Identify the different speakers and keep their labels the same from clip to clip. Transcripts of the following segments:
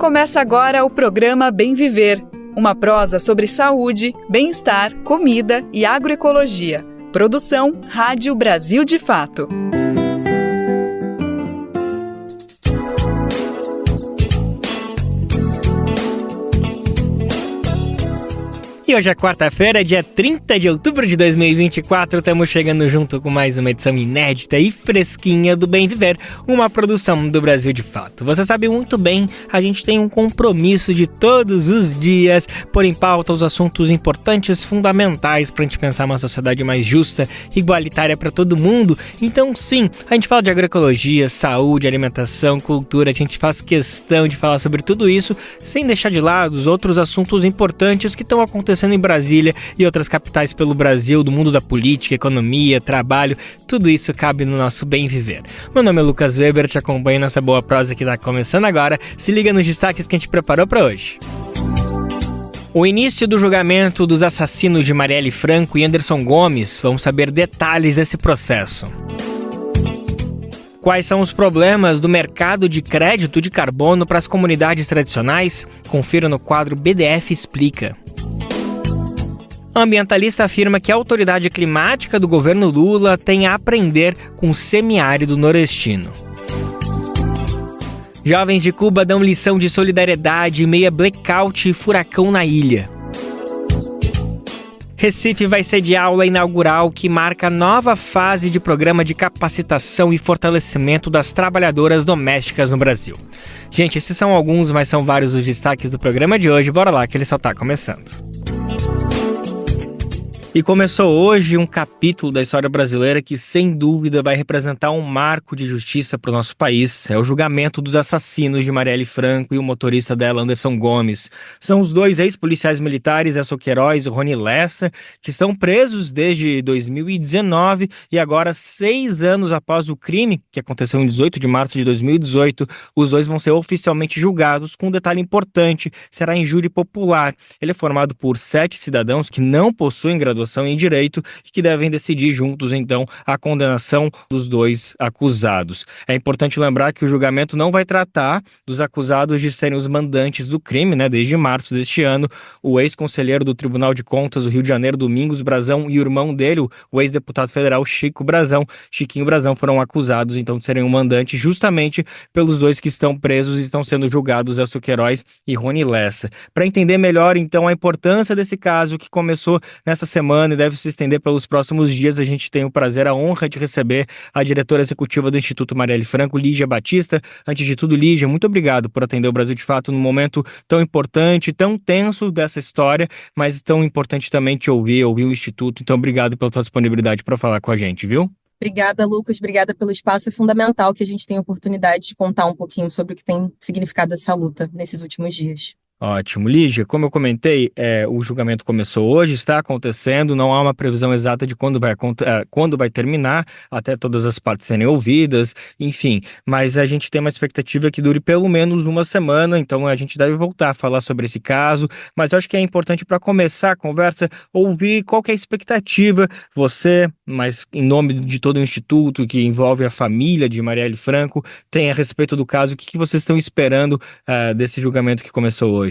Speaker 1: Começa agora o programa Bem Viver, uma prosa sobre saúde, bem-estar, comida e agroecologia. Produção Rádio Brasil de Fato.
Speaker 2: E hoje é quarta-feira, dia 30 de outubro de 2024, estamos chegando junto com mais uma edição inédita e fresquinha do Bem Viver, uma produção do Brasil de Fato. Você sabe muito bem, a gente tem um compromisso de todos os dias pôr em pauta os assuntos importantes, fundamentais para a gente pensar uma sociedade mais justa, igualitária para todo mundo. Então sim, a gente fala de agroecologia, saúde, alimentação, cultura, a gente faz questão de falar sobre tudo isso, sem deixar de lado os outros assuntos importantes que estão acontecendo em Brasília e outras capitais pelo Brasil, do mundo da política, economia, trabalho, tudo isso cabe no nosso Bem Viver. Meu nome é Lucas Weber, te acompanho nessa boa prosa que está começando agora. Se liga nos destaques que a gente preparou para hoje. O início do julgamento dos assassinos de Marielle Franco e Anderson Gomes. Vamos saber detalhes desse processo. Quais são os problemas do mercado de crédito de carbono para as comunidades tradicionais? Confira no quadro BDF Explica. A ambientalista afirma que a autoridade climática do governo Lula tem a aprender com o semiárido nordestino. Jovens de Cuba dão lição de solidariedade em meio a blackout e furacão na ilha. Recife vai sediar aula inaugural que marca a nova fase de programa de capacitação e fortalecimento das trabalhadoras domésticas no Brasil. Gente, esses são alguns, mas são vários os destaques do programa de hoje. Bora lá que ele só está começando. E começou hoje um capítulo da história brasileira que, sem dúvida, vai representar um marco de justiça para o nosso país. É o julgamento dos assassinos de Marielle Franco e o motorista dela, Anderson Gomes. São os dois ex-policiais militares, Elcio Queiroz e Rony Lessa, que estão presos desde 2019 e agora, 6 anos após o crime, que aconteceu em 18 de março de 2018, os dois vão ser oficialmente julgados com um detalhe importante: será em júri popular. Ele é formado por 7 cidadãos que não possuem graduação em Direito e que devem decidir juntos, então, a condenação dos dois acusados. É importante lembrar que o julgamento não vai tratar dos acusados de serem os mandantes do crime, né? Desde março deste ano, o ex-conselheiro do Tribunal de Contas do Rio de Janeiro, Domingos Brazão, e o irmão dele, o ex-deputado federal Chiquinho Brazão, foram acusados, então, de serem um mandante justamente pelos dois que estão presos e estão sendo julgados, Elcio Queiroz e Rony Lessa. Para entender melhor, então, a importância desse caso que começou nessa semana e deve se estender pelos próximos dias, a gente tem o prazer, a honra de receber a diretora executiva do Instituto Marielle Franco, Lígia Batista. Antes de tudo, Lígia, muito obrigado por atender o Brasil de Fato num momento tão importante, tão tenso dessa história, mas tão importante também te ouvir o Instituto. Então, obrigado pela tua disponibilidade para falar com a gente, viu?
Speaker 3: Obrigada, Lucas. Obrigada pelo espaço. É fundamental que a gente tenha a oportunidade de contar um pouquinho sobre o que tem significado essa luta nesses últimos dias.
Speaker 2: Ótimo. Lígia, como eu comentei, o julgamento começou hoje, está acontecendo, não há uma previsão exata de quando vai terminar, até todas as partes serem ouvidas, enfim, mas a gente tem uma expectativa que dure pelo menos uma semana, então a gente deve voltar a falar sobre esse caso, mas eu acho que é importante para começar a conversa, ouvir qual que é a expectativa, você, mas em nome de todo o Instituto, que envolve a família de Marielle Franco, tem a respeito do caso, o que vocês estão esperando desse julgamento que começou hoje?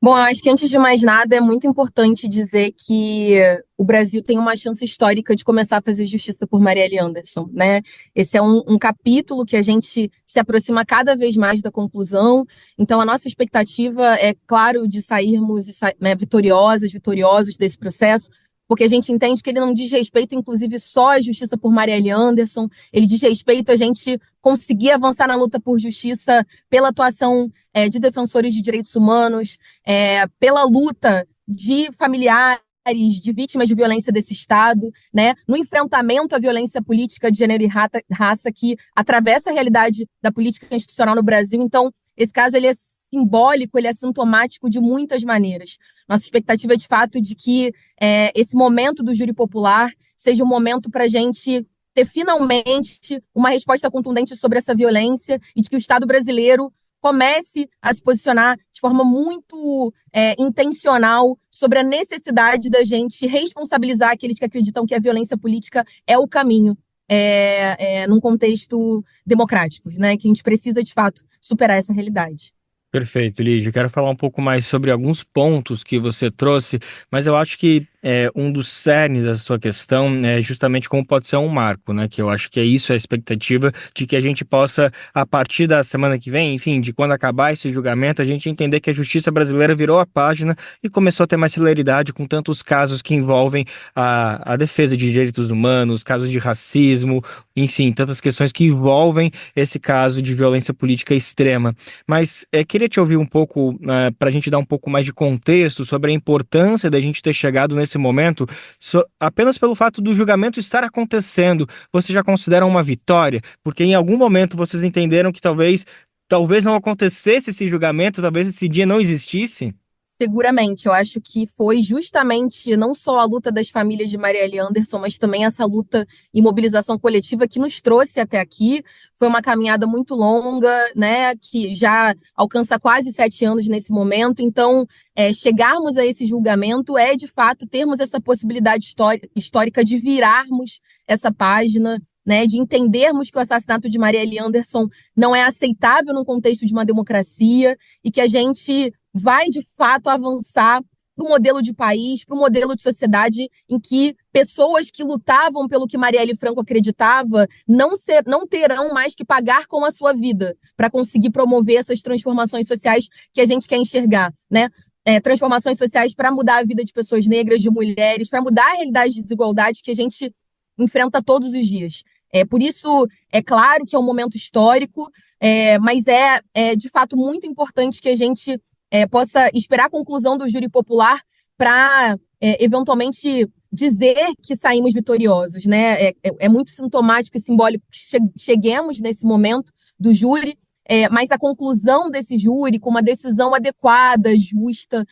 Speaker 3: Bom, eu acho que antes de mais nada é muito importante dizer que o Brasil tem uma chance histórica de começar a fazer justiça por Marielle Anderson, né? Esse é um capítulo que a gente se aproxima cada vez mais da conclusão. Então, a nossa expectativa é, claro, de sairmos vitoriosos desse processo, porque a gente entende que ele não diz respeito, inclusive, só à justiça por Marielle Anderson, ele diz respeito a gente conseguir avançar na luta por justiça pela atuação de defensores de direitos humanos, pela luta de familiares de vítimas de violência desse Estado, né, no enfrentamento à violência política de gênero e raça que atravessa a realidade da política institucional no Brasil. Então, esse caso ele é simbólico, ele é sintomático de muitas maneiras. Nossa expectativa é, de fato, de que esse momento do júri popular seja um momento para a gente ter finalmente uma resposta contundente sobre essa violência e de que o Estado brasileiro comece a se posicionar de forma muito intencional sobre a necessidade da gente responsabilizar aqueles que acreditam que a violência política é o caminho num contexto democrático, né? Que a gente precisa, de fato, superar essa realidade.
Speaker 2: Perfeito, Lígia. Quero falar um pouco mais sobre alguns pontos que você trouxe, mas eu acho que um dos cernes da sua questão é justamente como pode ser um marco, né? Que eu acho que é isso a expectativa de que a gente possa, a partir da semana que vem, enfim, de quando acabar esse julgamento, a gente entender que a justiça brasileira virou a página e começou a ter mais celeridade com tantos casos que envolvem a defesa de direitos humanos, casos de racismo, enfim, tantas questões que envolvem esse caso de violência política extrema. Mas queria te ouvir um pouco, para a gente dar um pouco mais de contexto sobre a importância da gente ter chegado nesse momento, apenas pelo fato do julgamento estar acontecendo. Você já considera uma vitória? Porque em algum momento vocês entenderam que talvez não acontecesse esse julgamento, talvez esse dia não existisse?
Speaker 3: Seguramente, eu acho que foi justamente não só a luta das famílias de Marielle Anderson, mas também essa luta e mobilização coletiva que nos trouxe até aqui. Foi uma caminhada muito longa, né, que já alcança quase 7 anos nesse momento. Então, chegarmos a esse julgamento é, de fato, termos essa possibilidade histórica de virarmos essa página, né, de entendermos que o assassinato de Marielle Anderson não é aceitável no contexto de uma democracia e que a gente vai, de fato, avançar para o modelo de país, para o modelo de sociedade em que pessoas que lutavam pelo que Marielle Franco acreditava não terão mais que pagar com a sua vida para conseguir promover essas transformações sociais que a gente quer enxergar, né? Transformações sociais para mudar a vida de pessoas negras, de mulheres, para mudar a realidade de desigualdade que a gente enfrenta todos os dias. Por isso, é claro que é um momento histórico, mas é de fato muito importante que a gente possa esperar a conclusão do júri popular para, eventualmente, dizer que saímos vitoriosos, né? É muito sintomático e simbólico que cheguemos nesse momento do júri, mas a conclusão desse júri, com uma decisão adequada, justa,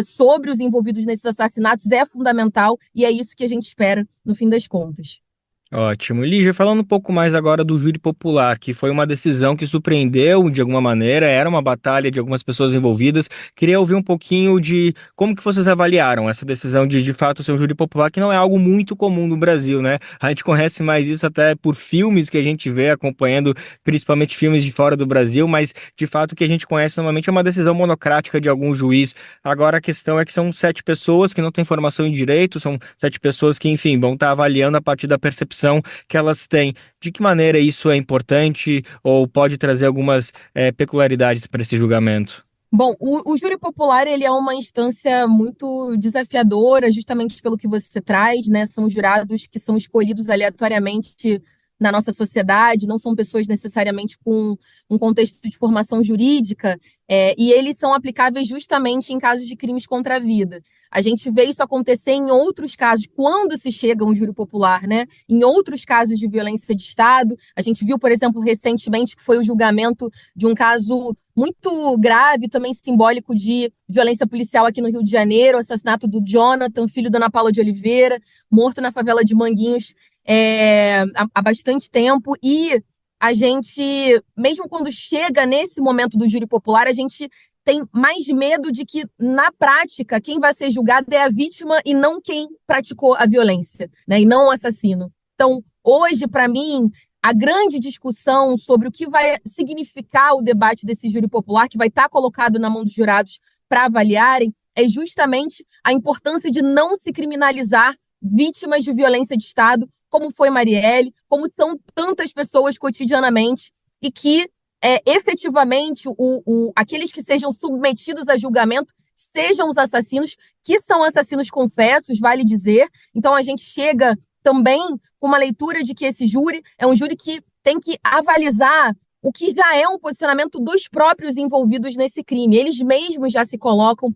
Speaker 3: sobre os envolvidos nesses assassinatos, é fundamental e é isso que a gente espera no fim das contas.
Speaker 2: Ótimo. Lígia, falando um pouco mais agora do júri popular, que foi uma decisão que surpreendeu de alguma maneira, era uma batalha de algumas pessoas envolvidas. Queria ouvir um pouquinho de como que vocês avaliaram essa decisão de fato ser um júri popular, que não é algo muito comum no Brasil, né? A gente conhece mais isso até por filmes que a gente vê acompanhando, principalmente filmes de fora do Brasil, mas de fato o que a gente conhece normalmente é uma decisão monocrática de algum juiz. Agora a questão é que são 7 pessoas que não têm formação em direito, são 7 pessoas que, enfim, vão estar avaliando a partir da percepção que elas têm. De que maneira isso é importante ou pode trazer algumas peculiaridades para esse julgamento?
Speaker 3: Bom, o júri popular ele é uma instância muito desafiadora, justamente pelo que você traz, né? São jurados que são escolhidos aleatoriamente na nossa sociedade, não são pessoas necessariamente com um contexto de formação jurídica, e eles são aplicáveis justamente em casos de crimes contra a vida. A gente vê isso acontecer em outros casos, quando se chega a um júri popular, né? Em outros casos de violência de Estado. A gente viu, por exemplo, recentemente, que foi o julgamento de um caso muito grave, também simbólico, de violência policial aqui no Rio de Janeiro, o assassinato do Jonathan, filho da Ana Paula de Oliveira, morto na favela de Manguinhos há bastante tempo. E a gente, mesmo quando chega nesse momento do júri popular, a gente tem mais medo de que, na prática, quem vai ser julgado é a vítima e não quem praticou a violência, né? E não o assassino. Então, hoje, para mim, a grande discussão sobre o que vai significar o debate desse júri popular, que vai estar colocado na mão dos jurados para avaliarem, é justamente a importância de não se criminalizar vítimas de violência de Estado, como foi Marielle, como são tantas pessoas cotidianamente, e que efetivamente aqueles que sejam submetidos a julgamento sejam os assassinos, que são assassinos confessos, vale dizer. Então a gente chega também com uma leitura de que esse júri é um júri que tem que avalizar o que já é um posicionamento dos próprios envolvidos nesse crime. Eles mesmos já se colocam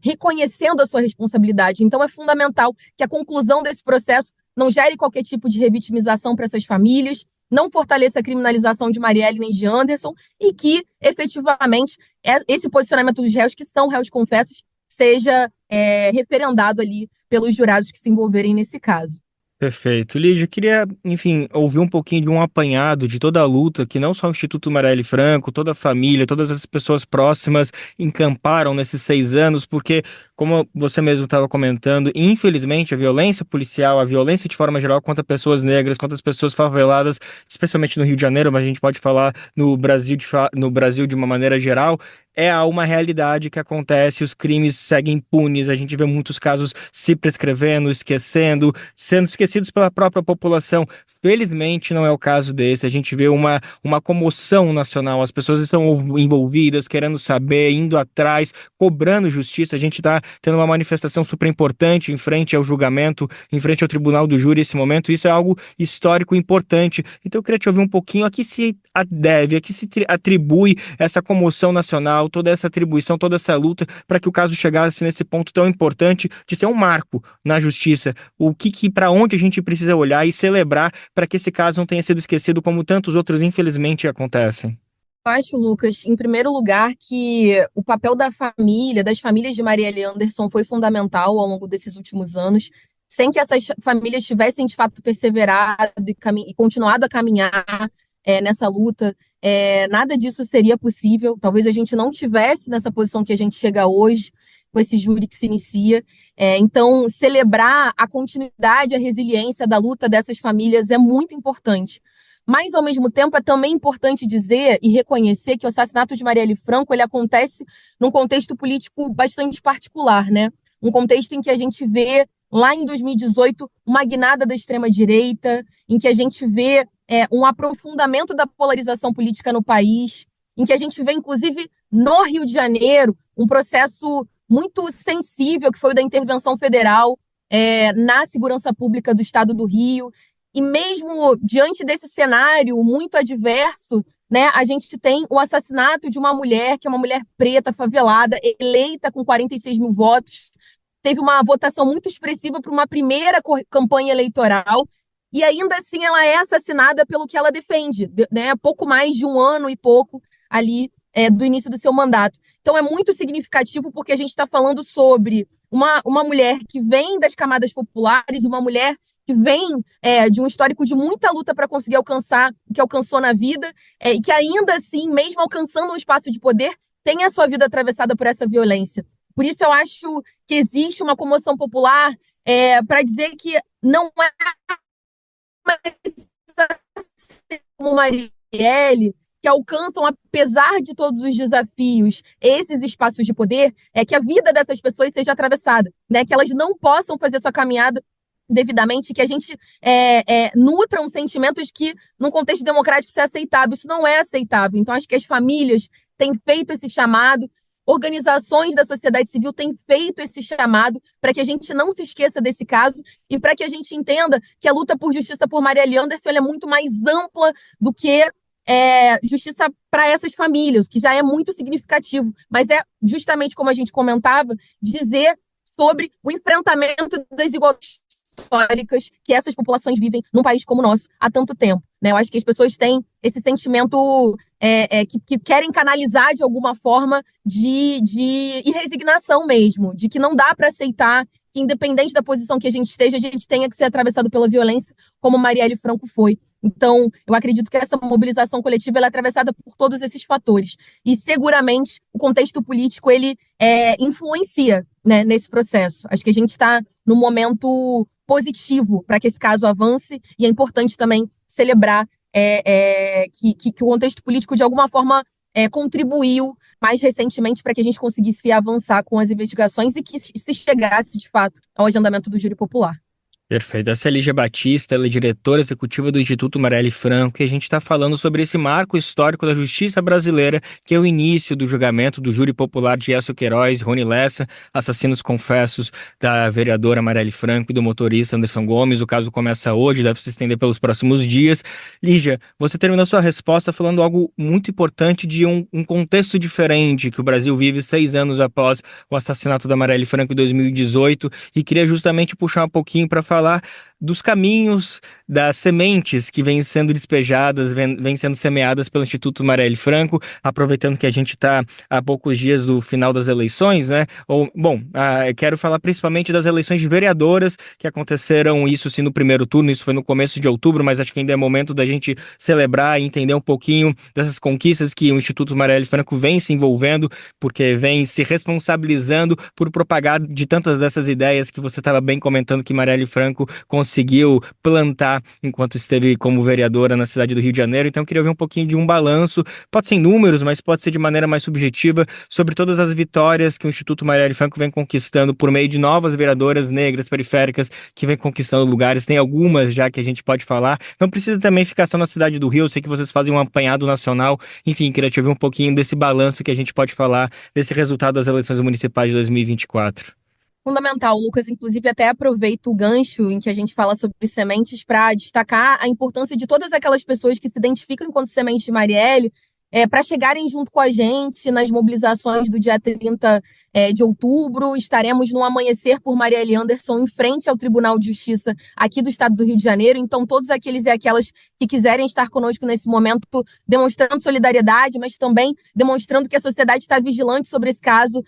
Speaker 3: reconhecendo a sua responsabilidade. Então é fundamental que a conclusão desse processo não gere qualquer tipo de revitimização para essas famílias, não fortaleça a criminalização de Marielle nem de Anderson e que, efetivamente, esse posicionamento dos réus, que são réus confessos, seja referendado ali pelos jurados que se envolverem nesse caso.
Speaker 2: Perfeito. Lígia, eu queria, enfim, ouvir um pouquinho de um apanhado de toda a luta que não só o Instituto Marielle Franco, toda a família, todas as pessoas próximas encamparam nesses 6 anos, porque, como você mesmo estava comentando, infelizmente a violência policial, a violência de forma geral contra pessoas negras, contra as pessoas faveladas, especialmente no Rio de Janeiro, mas a gente pode falar no Brasil de uma maneira geral, é uma realidade que acontece, os crimes seguem impunes, a gente vê muitos casos se prescrevendo, esquecendo, sendo esquecidos pela própria população. Felizmente não é o caso desse, a gente vê uma comoção nacional, as pessoas estão envolvidas, querendo saber, indo atrás, cobrando justiça. A gente está tendo uma manifestação super importante em frente ao julgamento, em frente ao Tribunal do Júri nesse momento. Isso é algo histórico importante. Então eu queria te ouvir um pouquinho a que se deve, a que se atribui essa comoção nacional, toda essa atribuição, toda essa luta para que o caso chegasse nesse ponto tão importante de ser um marco na justiça. Para onde a gente precisa olhar e celebrar para que esse caso não tenha sido esquecido como tantos outros, infelizmente, acontecem?
Speaker 3: Eu acho, Lucas, em primeiro lugar, que o papel da família, das famílias de Marielle Anderson foi fundamental ao longo desses últimos anos. Sem que essas famílias tivessem, de fato, perseverado e continuado a caminhar nessa luta, nada disso seria possível. Talvez a gente não tivesse nessa posição que a gente chega hoje, com esse júri que se inicia. Então, celebrar a continuidade, a resiliência da luta dessas famílias é muito importante. Mas, ao mesmo tempo, é também importante dizer e reconhecer que o assassinato de Marielle Franco ele acontece num contexto político bastante particular, né? Um contexto em que a gente vê, lá em 2018, uma guinada da extrema-direita, em que a gente vê um aprofundamento da polarização política no país, em que a gente vê, inclusive, no Rio de Janeiro, um processo muito sensível, que foi o da intervenção federal na segurança pública do Estado do Rio. E mesmo diante desse cenário muito adverso, né, a gente tem o assassinato de uma mulher, que é uma mulher preta, favelada, eleita com 46 mil votos. Teve uma votação muito expressiva para uma primeira campanha eleitoral. E ainda assim ela é assassinada pelo que ela defende, né, pouco mais de um ano e pouco ali do início do seu mandato. Então é muito significativo porque a gente está falando sobre uma mulher que vem das camadas populares, uma mulher que vem de um histórico de muita luta para conseguir alcançar o que alcançou na vida, e que ainda assim, mesmo alcançando um espaço de poder, tem a sua vida atravessada por essa violência. Por isso eu acho que existe uma comoção popular para dizer que não é mais como Marielle, que alcançam, apesar de todos os desafios, esses espaços de poder, que a vida dessas pessoas seja atravessada, né? Que elas não possam fazer sua caminhada devidamente, que a gente nutra um sentimento de que, num contexto democrático, isso é aceitável. Isso não é aceitável. Então, acho que as famílias têm feito esse chamado, organizações da sociedade civil têm feito esse chamado para que a gente não se esqueça desse caso e para que a gente entenda que a luta por justiça por Marielle Anderson é muito mais ampla do que justiça para essas famílias, que já é muito significativo. Mas é justamente como a gente comentava, dizer sobre o enfrentamento das desigualdades históricas que essas populações vivem num país como o nosso há tanto tempo, né? Eu acho que as pessoas têm esse sentimento que querem canalizar de alguma forma de resignação mesmo, de que não dá para aceitar que, independente da posição que a gente esteja, a gente tenha que ser atravessado pela violência, como Marielle Franco foi. Então, eu acredito que essa mobilização coletiva ela é atravessada por todos esses fatores. E, seguramente, o contexto político ele influencia, né, nesse processo. Acho que a gente está num momento positivo para que esse caso avance e é importante também celebrar que o contexto político, de alguma forma, contribuiu mais recentemente para que a gente conseguisse avançar com as investigações e que se chegasse, de fato, ao agendamento do júri popular.
Speaker 2: Perfeito. Essa é a Lígia Batista, ela é diretora executiva do Instituto Marielle Franco, e a gente está falando sobre esse marco histórico da justiça brasileira, que é o início do julgamento do júri popular de Écio Queiroz, Rony Lessa, assassinos confessos da vereadora Marielle Franco e do motorista Anderson Gomes. O caso começa hoje, deve se estender pelos próximos dias. Lígia, você terminou sua resposta falando algo muito importante de um contexto diferente que o Brasil vive 6 anos após o assassinato da Marielle Franco em 2018, e queria justamente puxar um pouquinho para falar dos caminhos, das sementes que vêm sendo despejadas, vêm sendo semeadas pelo Instituto Marielle Franco, aproveitando que a gente está há poucos dias do final das eleições, né? Quero falar principalmente das eleições de vereadoras, que aconteceram, isso sim, no primeiro turno, isso foi no começo de outubro, mas acho que ainda é momento da gente celebrar e entender um pouquinho dessas conquistas que o Instituto Marielle Franco vem se envolvendo, porque vem se responsabilizando por propagar de tantas dessas ideias que você estava bem comentando que Marielle Franco conseguiu conseguiu plantar enquanto esteve como vereadora na cidade do Rio de Janeiro. Então, eu queria ouvir um pouquinho de um balanço, pode ser em números, mas pode ser de maneira mais subjetiva, sobre todas as vitórias que o Instituto Marielle Franco vem conquistando por meio de novas vereadoras negras periféricas que vem conquistando lugares. Tem algumas já que a gente pode falar. Não precisa também ficar só na cidade do Rio. Eu sei que vocês fazem um apanhado nacional. Enfim, queria te ouvir um pouquinho desse balanço que a gente pode falar desse resultado das eleições municipais de 2024.
Speaker 3: Fundamental, Lucas. Inclusive, até aproveito o gancho em que a gente fala sobre sementes para destacar a importância de todas aquelas pessoas que se identificam enquanto sementes de Marielle, para chegarem junto com a gente nas mobilizações do dia 30 de outubro. Estaremos no Amanhecer por Marielle Anderson, em frente ao Tribunal de Justiça aqui do estado do Rio de Janeiro. Então, todos aqueles e aquelas que quiserem estar conosco nesse momento, demonstrando solidariedade, mas também demonstrando que a sociedade está vigilante sobre esse caso,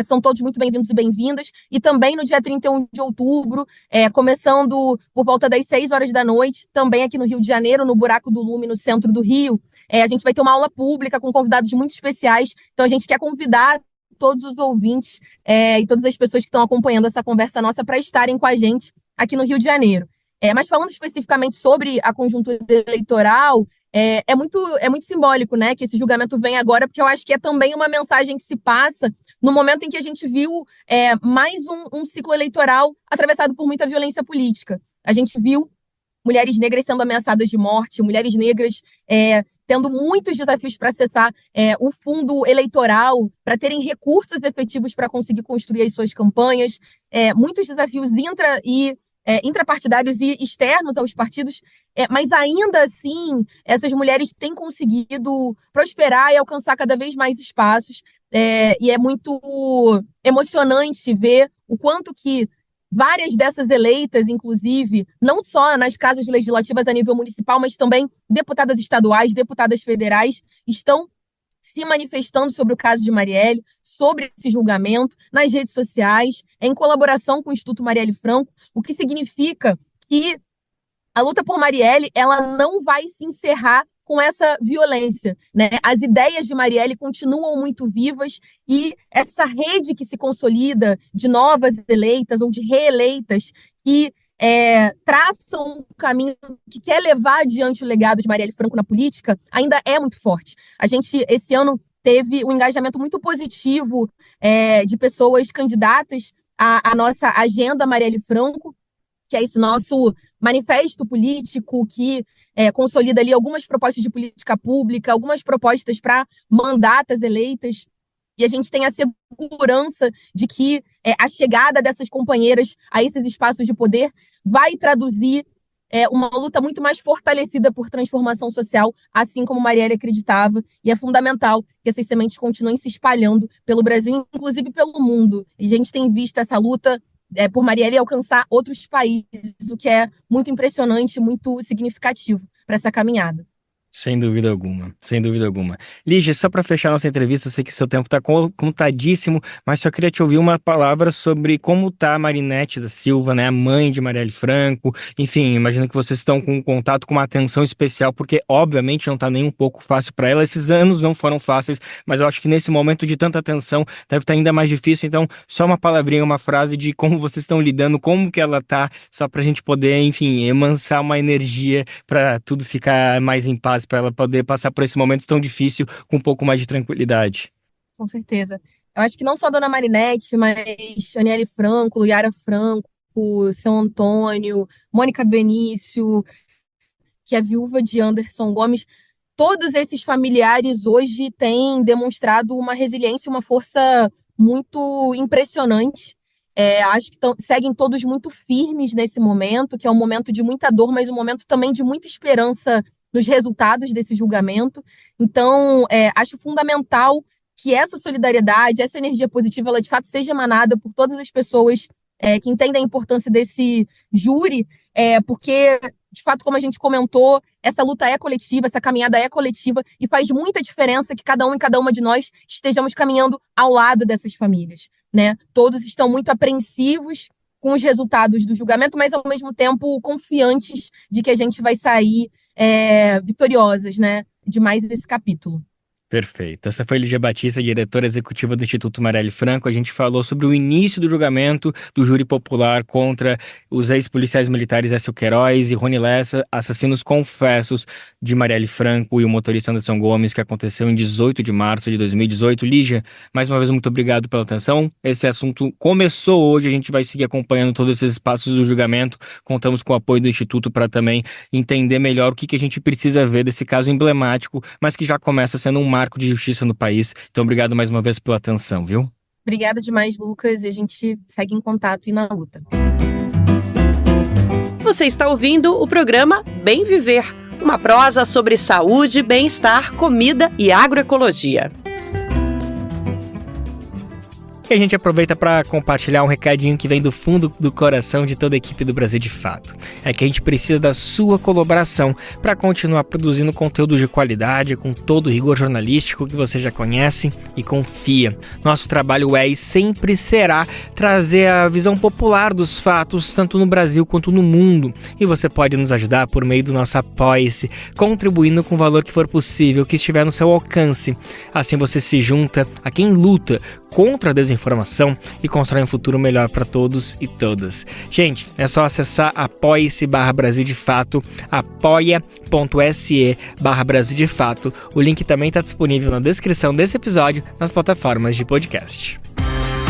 Speaker 3: são todos muito bem-vindos e bem-vindas. E também no dia 31 de outubro, começando por volta das 6 horas da noite, também aqui no Rio de Janeiro, no Buraco do Lume, no centro do Rio, a gente vai ter uma aula pública com convidados muito especiais. Então, a gente quer convidar todos os ouvintes e todas as pessoas que estão acompanhando essa conversa nossa para estarem com a gente aqui no Rio de Janeiro. Mas falando especificamente sobre a conjuntura eleitoral, é muito simbólico, né, que esse julgamento vem agora, porque eu acho que é também uma mensagem que se passa no momento em que a gente viu mais um ciclo eleitoral atravessado por muita violência política. A gente viu mulheres negras sendo ameaçadas de morte, mulheres negras tendo muitos desafios para acessar o fundo eleitoral, para terem recursos efetivos para conseguir construir as suas campanhas, muitos desafios intrapartidários e externos aos partidos, mas ainda assim essas mulheres têm conseguido prosperar e alcançar cada vez mais espaços, e é muito emocionante ver o quanto que várias dessas eleitas, inclusive, não só nas casas legislativas a nível municipal, mas também deputadas estaduais, deputadas federais, estão se manifestando sobre o caso de Marielle, sobre esse julgamento, nas redes sociais, em colaboração com o Instituto Marielle Franco, o que significa que a luta por Marielle, ela não vai se encerrar com essa violência, né? As ideias de Marielle continuam muito vivas e essa rede que se consolida de novas eleitas ou de reeleitas que traçam um caminho que quer levar adiante o legado de Marielle Franco na política ainda é muito forte. A gente, esse ano, teve um engajamento muito positivo de pessoas candidatas à nossa agenda Marielle Franco, que é esse nosso manifesto político que consolida ali algumas propostas de política pública, algumas propostas para mandatas eleitas, e a gente tem a segurança de que a chegada dessas companheiras a esses espaços de poder vai traduzir uma luta muito mais fortalecida por transformação social, assim como Marielle acreditava, e é fundamental que essas sementes continuem se espalhando pelo Brasil, inclusive pelo mundo. E a gente tem visto essa luta por Marielle alcançar outros países, o que é muito impressionante, muito significativo para essa caminhada.
Speaker 2: Sem dúvida alguma, sem dúvida alguma. Lígia, só para fechar nossa entrevista, eu sei que seu tempo está contadíssimo, mas só queria te ouvir uma palavra sobre como está a Marinete da Silva, né, a mãe de Marielle Franco. Enfim, imagino que vocês estão com um contato, com uma atenção especial, porque obviamente não está nem um pouco fácil para ela. Esses anos não foram fáceis, mas eu acho que nesse momento de tanta atenção deve estar ainda mais difícil. Então, só uma palavrinha, uma frase de como vocês estão lidando, como que ela está, só para a gente poder, enfim, emansar uma energia para tudo ficar mais em paz, para ela poder passar por esse momento tão difícil com um pouco mais de tranquilidade.
Speaker 3: Com certeza. Eu acho que não só a Dona Marinette, mas Aniele Franco, Yara Franco, São Antônio, Mônica Benício, que é viúva de Anderson Gomes, todos esses familiares hoje têm demonstrado uma resiliência, uma força muito impressionante. Acho que seguem todos muito firmes nesse momento, que é um momento de muita dor, mas um momento também de muita esperança nos resultados desse julgamento. Então, acho fundamental que essa solidariedade, essa energia positiva, ela de fato seja emanada por todas as pessoas que entendem a importância desse júri, porque, de fato, como a gente comentou, essa luta é coletiva, essa caminhada é coletiva, e faz muita diferença que cada um e cada uma de nós estejamos caminhando ao lado dessas famílias, né? Todos estão muito apreensivos com os resultados do julgamento, mas, ao mesmo tempo, confiantes de que a gente vai sair vitoriosas, né, de mais esse capítulo.
Speaker 2: Perfeito. Essa foi Lígia Batista, diretora executiva do Instituto Marielle Franco. A gente falou sobre o início do julgamento do júri popular contra os ex-policiais militares Écio Queiroz e Rony Lessa, assassinos confessos de Marielle Franco e o motorista Anderson Gomes, que aconteceu em 18 de março de 2018. Lígia, mais uma vez, muito obrigado pela atenção. Esse assunto começou hoje, a gente vai seguir acompanhando todos esses passos do julgamento. Contamos com o apoio do Instituto para também entender melhor o que a gente precisa ver desse caso emblemático, mas que já começa sendo um marco de justiça no país. Então, obrigado mais uma vez pela atenção, viu?
Speaker 3: Obrigada demais, Lucas, e a gente segue em contato e na luta.
Speaker 4: Você está ouvindo o programa Bem Viver, uma prosa sobre saúde, bem-estar, comida e agroecologia.
Speaker 2: E a gente aproveita para compartilhar um recadinho que vem do fundo do coração de toda a equipe do Brasil de Fato. É que a gente precisa da sua colaboração para continuar produzindo conteúdo de qualidade, com todo o rigor jornalístico que você já conhece e confia. Nosso trabalho é e sempre será trazer a visão popular dos fatos, tanto no Brasil quanto no mundo. E você pode nos ajudar por meio do nosso Apoia-se, contribuindo com o valor que for possível, que estiver no seu alcance. Assim você se junta a quem luta contra a desinformação e constrói um futuro melhor para todos e todas. Gente, é só acessar apoia-se/Brasil de Fato, apoia.se/Brasil de Fato. O link também está disponível na descrição desse episódio nas plataformas de podcast.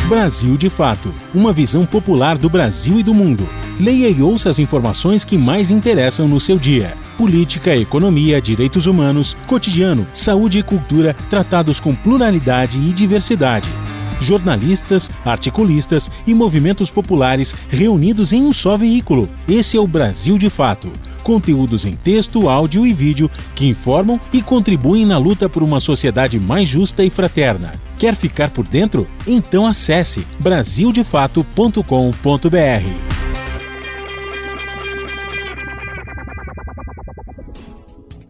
Speaker 5: Brasil de Fato, uma visão popular do Brasil e do mundo. Leia e ouça as informações que mais interessam no seu dia. Política, economia, direitos humanos, cotidiano, saúde e cultura, tratados com pluralidade e diversidade. Jornalistas, articulistas e movimentos populares reunidos em um só veículo. Esse é o Brasil de Fato. Conteúdos em texto, áudio e vídeo que informam e contribuem na luta por uma sociedade mais justa e fraterna. Quer ficar por dentro? Então acesse brasildefato.com.br.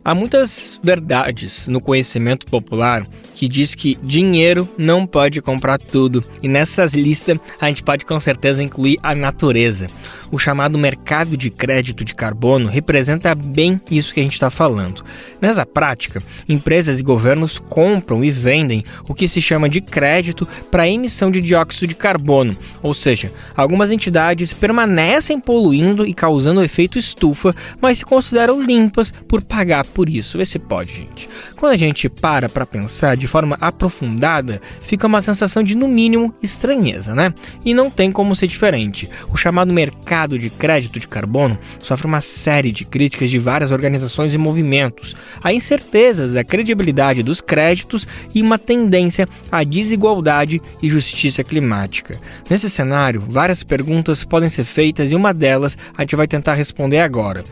Speaker 2: Há muitas verdades no conhecimento popular que diz que dinheiro não pode comprar tudo. E nessas listas a gente pode com certeza incluir a natureza. O chamado mercado de crédito de carbono representa bem isso que a gente está falando. Nessa prática, empresas e governos compram e vendem o que se chama de crédito para a emissão de dióxido de carbono. Ou seja, algumas entidades permanecem poluindo e causando efeito estufa, mas se consideram limpas por pagar por isso. Vê se pode, gente. Quando a gente para pensar de forma aprofundada, fica uma sensação de, no mínimo, estranheza, né? E não tem como ser diferente. O chamado mercado de crédito de carbono sofre uma série de críticas de várias organizações e movimentos. Há incertezas da credibilidade dos créditos e uma tendência à desigualdade e justiça climática. Nesse cenário, várias perguntas podem ser feitas e uma delas a gente vai tentar responder agora,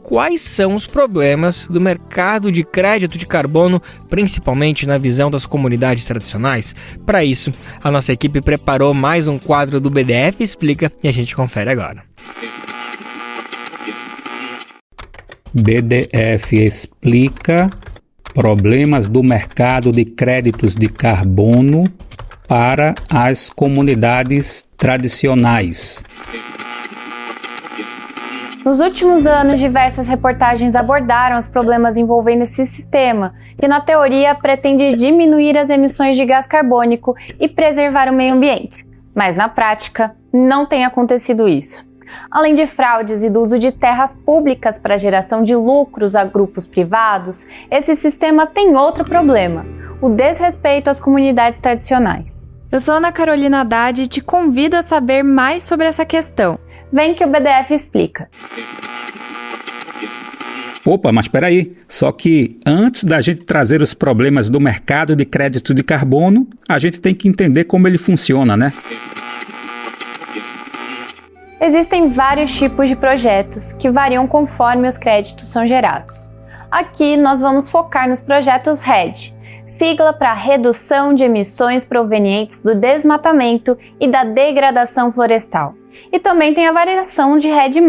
Speaker 2: quais são os problemas do mercado de crédito de carbono, principalmente na visão das comunidades tradicionais? Para isso, a nossa equipe preparou mais um quadro do BDF Explica e a gente confere agora.
Speaker 6: BDF Explica problemas do mercado de créditos de carbono para as comunidades tradicionais.
Speaker 7: Nos últimos anos, diversas reportagens abordaram os problemas envolvendo esse sistema, que na teoria pretende diminuir as emissões de gás carbônico e preservar o meio ambiente. Mas na prática, não tem acontecido isso. Além de fraudes e do uso de terras públicas para geração de lucros a grupos privados, esse sistema tem outro problema: o desrespeito às comunidades tradicionais.
Speaker 8: Eu sou Ana Carolina Haddad e te convido a saber mais sobre essa questão.
Speaker 7: Vem que o BDF explica.
Speaker 6: Opa, mas espera aí. Só que antes da gente trazer os problemas do mercado de crédito de carbono, a gente tem que entender como ele funciona, né?
Speaker 7: Existem vários tipos de projetos que variam conforme os créditos são gerados. Aqui nós vamos focar nos projetos REDD, sigla para Redução de Emissões Provenientes do Desmatamento e da Degradação Florestal. E também tem a variação de REDD+,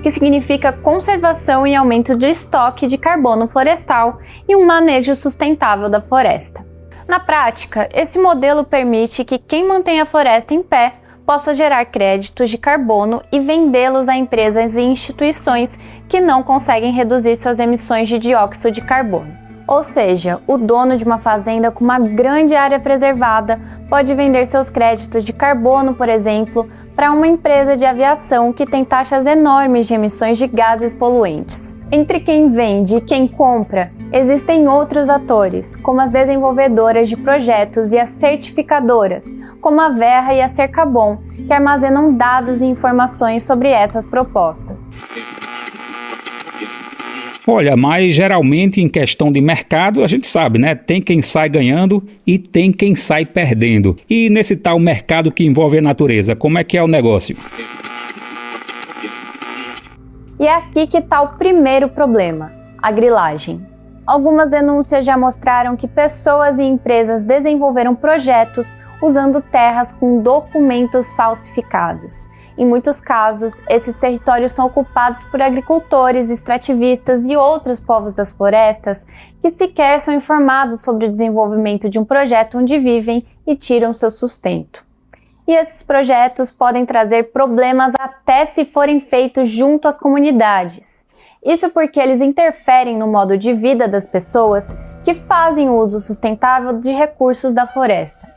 Speaker 7: que significa conservação e aumento do estoque de carbono florestal e um manejo sustentável da floresta. Na prática, esse modelo permite que quem mantém a floresta em pé possa gerar créditos de carbono e vendê-los a empresas e instituições que não conseguem reduzir suas emissões de dióxido de carbono. Ou seja, o dono de uma fazenda com uma grande área preservada pode vender seus créditos de carbono, por exemplo, para uma empresa de aviação que tem taxas enormes de emissões de gases poluentes. Entre quem vende e quem compra, existem outros atores, como as desenvolvedoras de projetos e as certificadoras, como a Verra e a Cercabom, que armazenam dados e informações sobre essas propostas.
Speaker 6: Olha, mas geralmente em questão de mercado, a gente sabe, né? Tem quem sai ganhando e tem quem sai perdendo. E nesse tal mercado que envolve a natureza, como é que é o negócio?
Speaker 7: E é aqui que está o primeiro problema, a grilagem. Algumas denúncias já mostraram que pessoas e empresas desenvolveram projetos usando terras com documentos falsificados. Em muitos casos, esses territórios são ocupados por agricultores, extrativistas e outros povos das florestas que sequer são informados sobre o desenvolvimento de um projeto onde vivem e tiram seu sustento. E esses projetos podem trazer problemas até se forem feitos junto às comunidades. Isso porque eles interferem no modo de vida das pessoas que fazem uso sustentável de recursos da floresta.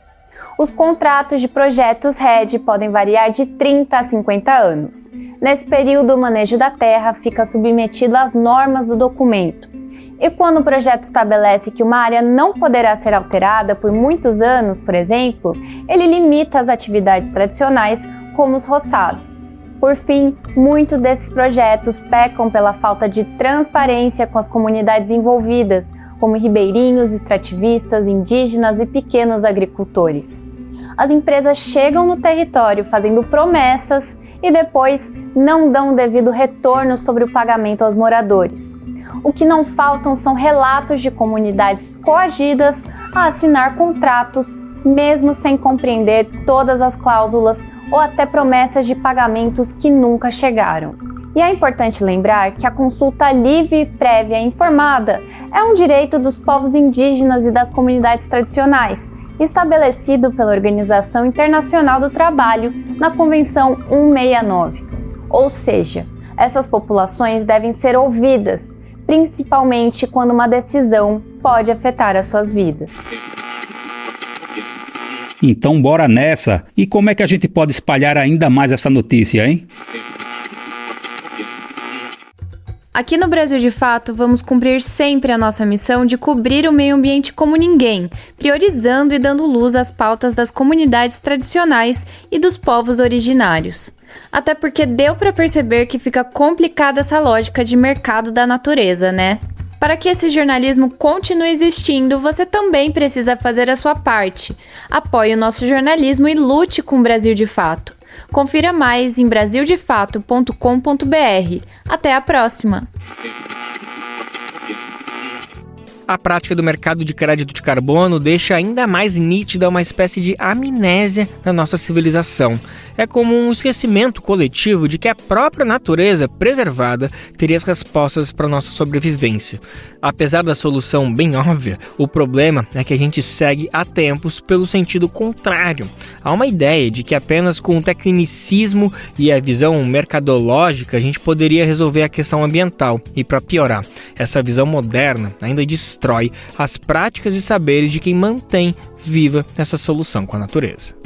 Speaker 7: Os contratos de projetos REDD podem variar de 30 a 50 anos. Nesse período, o manejo da terra fica submetido às normas do documento. E quando o projeto estabelece que uma área não poderá ser alterada por muitos anos, por exemplo, ele limita as atividades tradicionais, como os roçados. Por fim, muitos desses projetos pecam pela falta de transparência com as comunidades envolvidas, como ribeirinhos, extrativistas, indígenas e pequenos agricultores. As empresas chegam no território fazendo promessas e depois não dão o devido retorno sobre o pagamento aos moradores. O que não faltam são relatos de comunidades coagidas a assinar contratos, mesmo sem compreender todas as cláusulas ou até promessas de pagamentos que nunca chegaram. E é importante lembrar que a consulta livre, prévia e informada é um direito dos povos indígenas e das comunidades tradicionais, estabelecido pela Organização Internacional do Trabalho na Convenção 169. Ou seja, essas populações devem ser ouvidas, principalmente quando uma decisão pode afetar as suas vidas.
Speaker 6: Então bora nessa! E como é que a gente pode espalhar ainda mais essa notícia, hein?
Speaker 8: Aqui no Brasil de Fato, vamos cumprir sempre a nossa missão de cobrir o meio ambiente como ninguém, priorizando e dando luz às pautas das comunidades tradicionais e dos povos originários. Até porque deu para perceber que fica complicada essa lógica de mercado da natureza, né? Para que esse jornalismo continue existindo, você também precisa fazer a sua parte. Apoie o nosso jornalismo e lute com o Brasil de Fato. Confira mais em brasildefato.com.br. Até a próxima!
Speaker 2: A prática do mercado de crédito de carbono deixa ainda mais nítida uma espécie de amnésia na nossa civilização. É como um esquecimento coletivo de que a própria natureza preservada teria as respostas para a nossa sobrevivência. Apesar da solução bem óbvia, o problema é que a gente segue há tempos pelo sentido contrário. Há uma ideia de que apenas com o tecnicismo e a visão mercadológica a gente poderia resolver a questão ambiental. E para piorar, essa visão moderna ainda destrói as práticas e saberes de quem mantém viva essa solução com a natureza.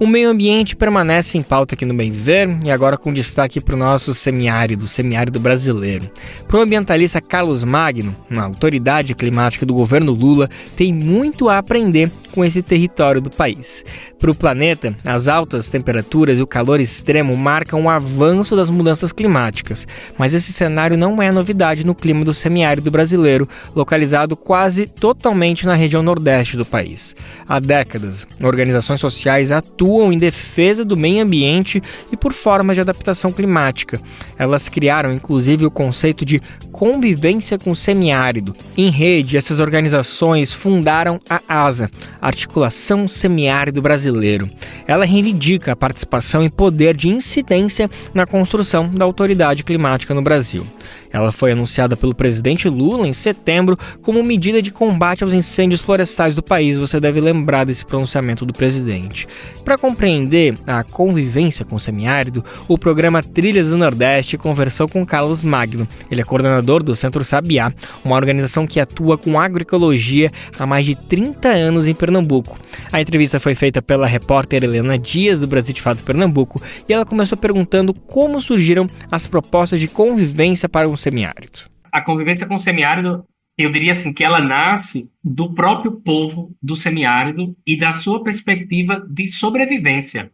Speaker 2: O meio ambiente permanece em pauta aqui no Bem Viver e agora com destaque para o nosso semiárido brasileiro. Para o ambientalista Carlos Magno, na autoridade climática do governo Lula, tem muito a aprender com esse território do país. Para o planeta, as altas temperaturas e o calor extremo marcam o avanço das mudanças climáticas, mas esse cenário não é novidade no clima do semiárido brasileiro, localizado quase totalmente na região nordeste do país. Há décadas, organizações sociais atuam em defesa do meio ambiente e por formas de adaptação climática. Elas criaram, inclusive, o conceito de convivência com o semiárido. Em rede, essas organizações fundaram a ASA, Articulação Semiárido Brasileiro. Ela reivindica a participação e poder de incidência na construção da autoridade climática no Brasil. Ela foi anunciada pelo presidente Lula em setembro como medida de combate aos incêndios florestais do país. Você deve lembrar desse pronunciamento do presidente. Para compreender a convivência com o semiárido, o programa Trilhas do Nordeste conversou com Carlos Magno. Ele é coordenador do Centro Sabiá, uma organização que atua com agroecologia há mais de 30 anos em Pernambuco. A entrevista foi feita pela repórter Helena Dias, do Brasil de Fato Pernambuco, e ela começou perguntando como surgiram as propostas de convivência para um semiárido.
Speaker 9: A convivência com o semiárido, eu diria assim, que ela nasce do próprio povo do semiárido e da sua perspectiva de sobrevivência.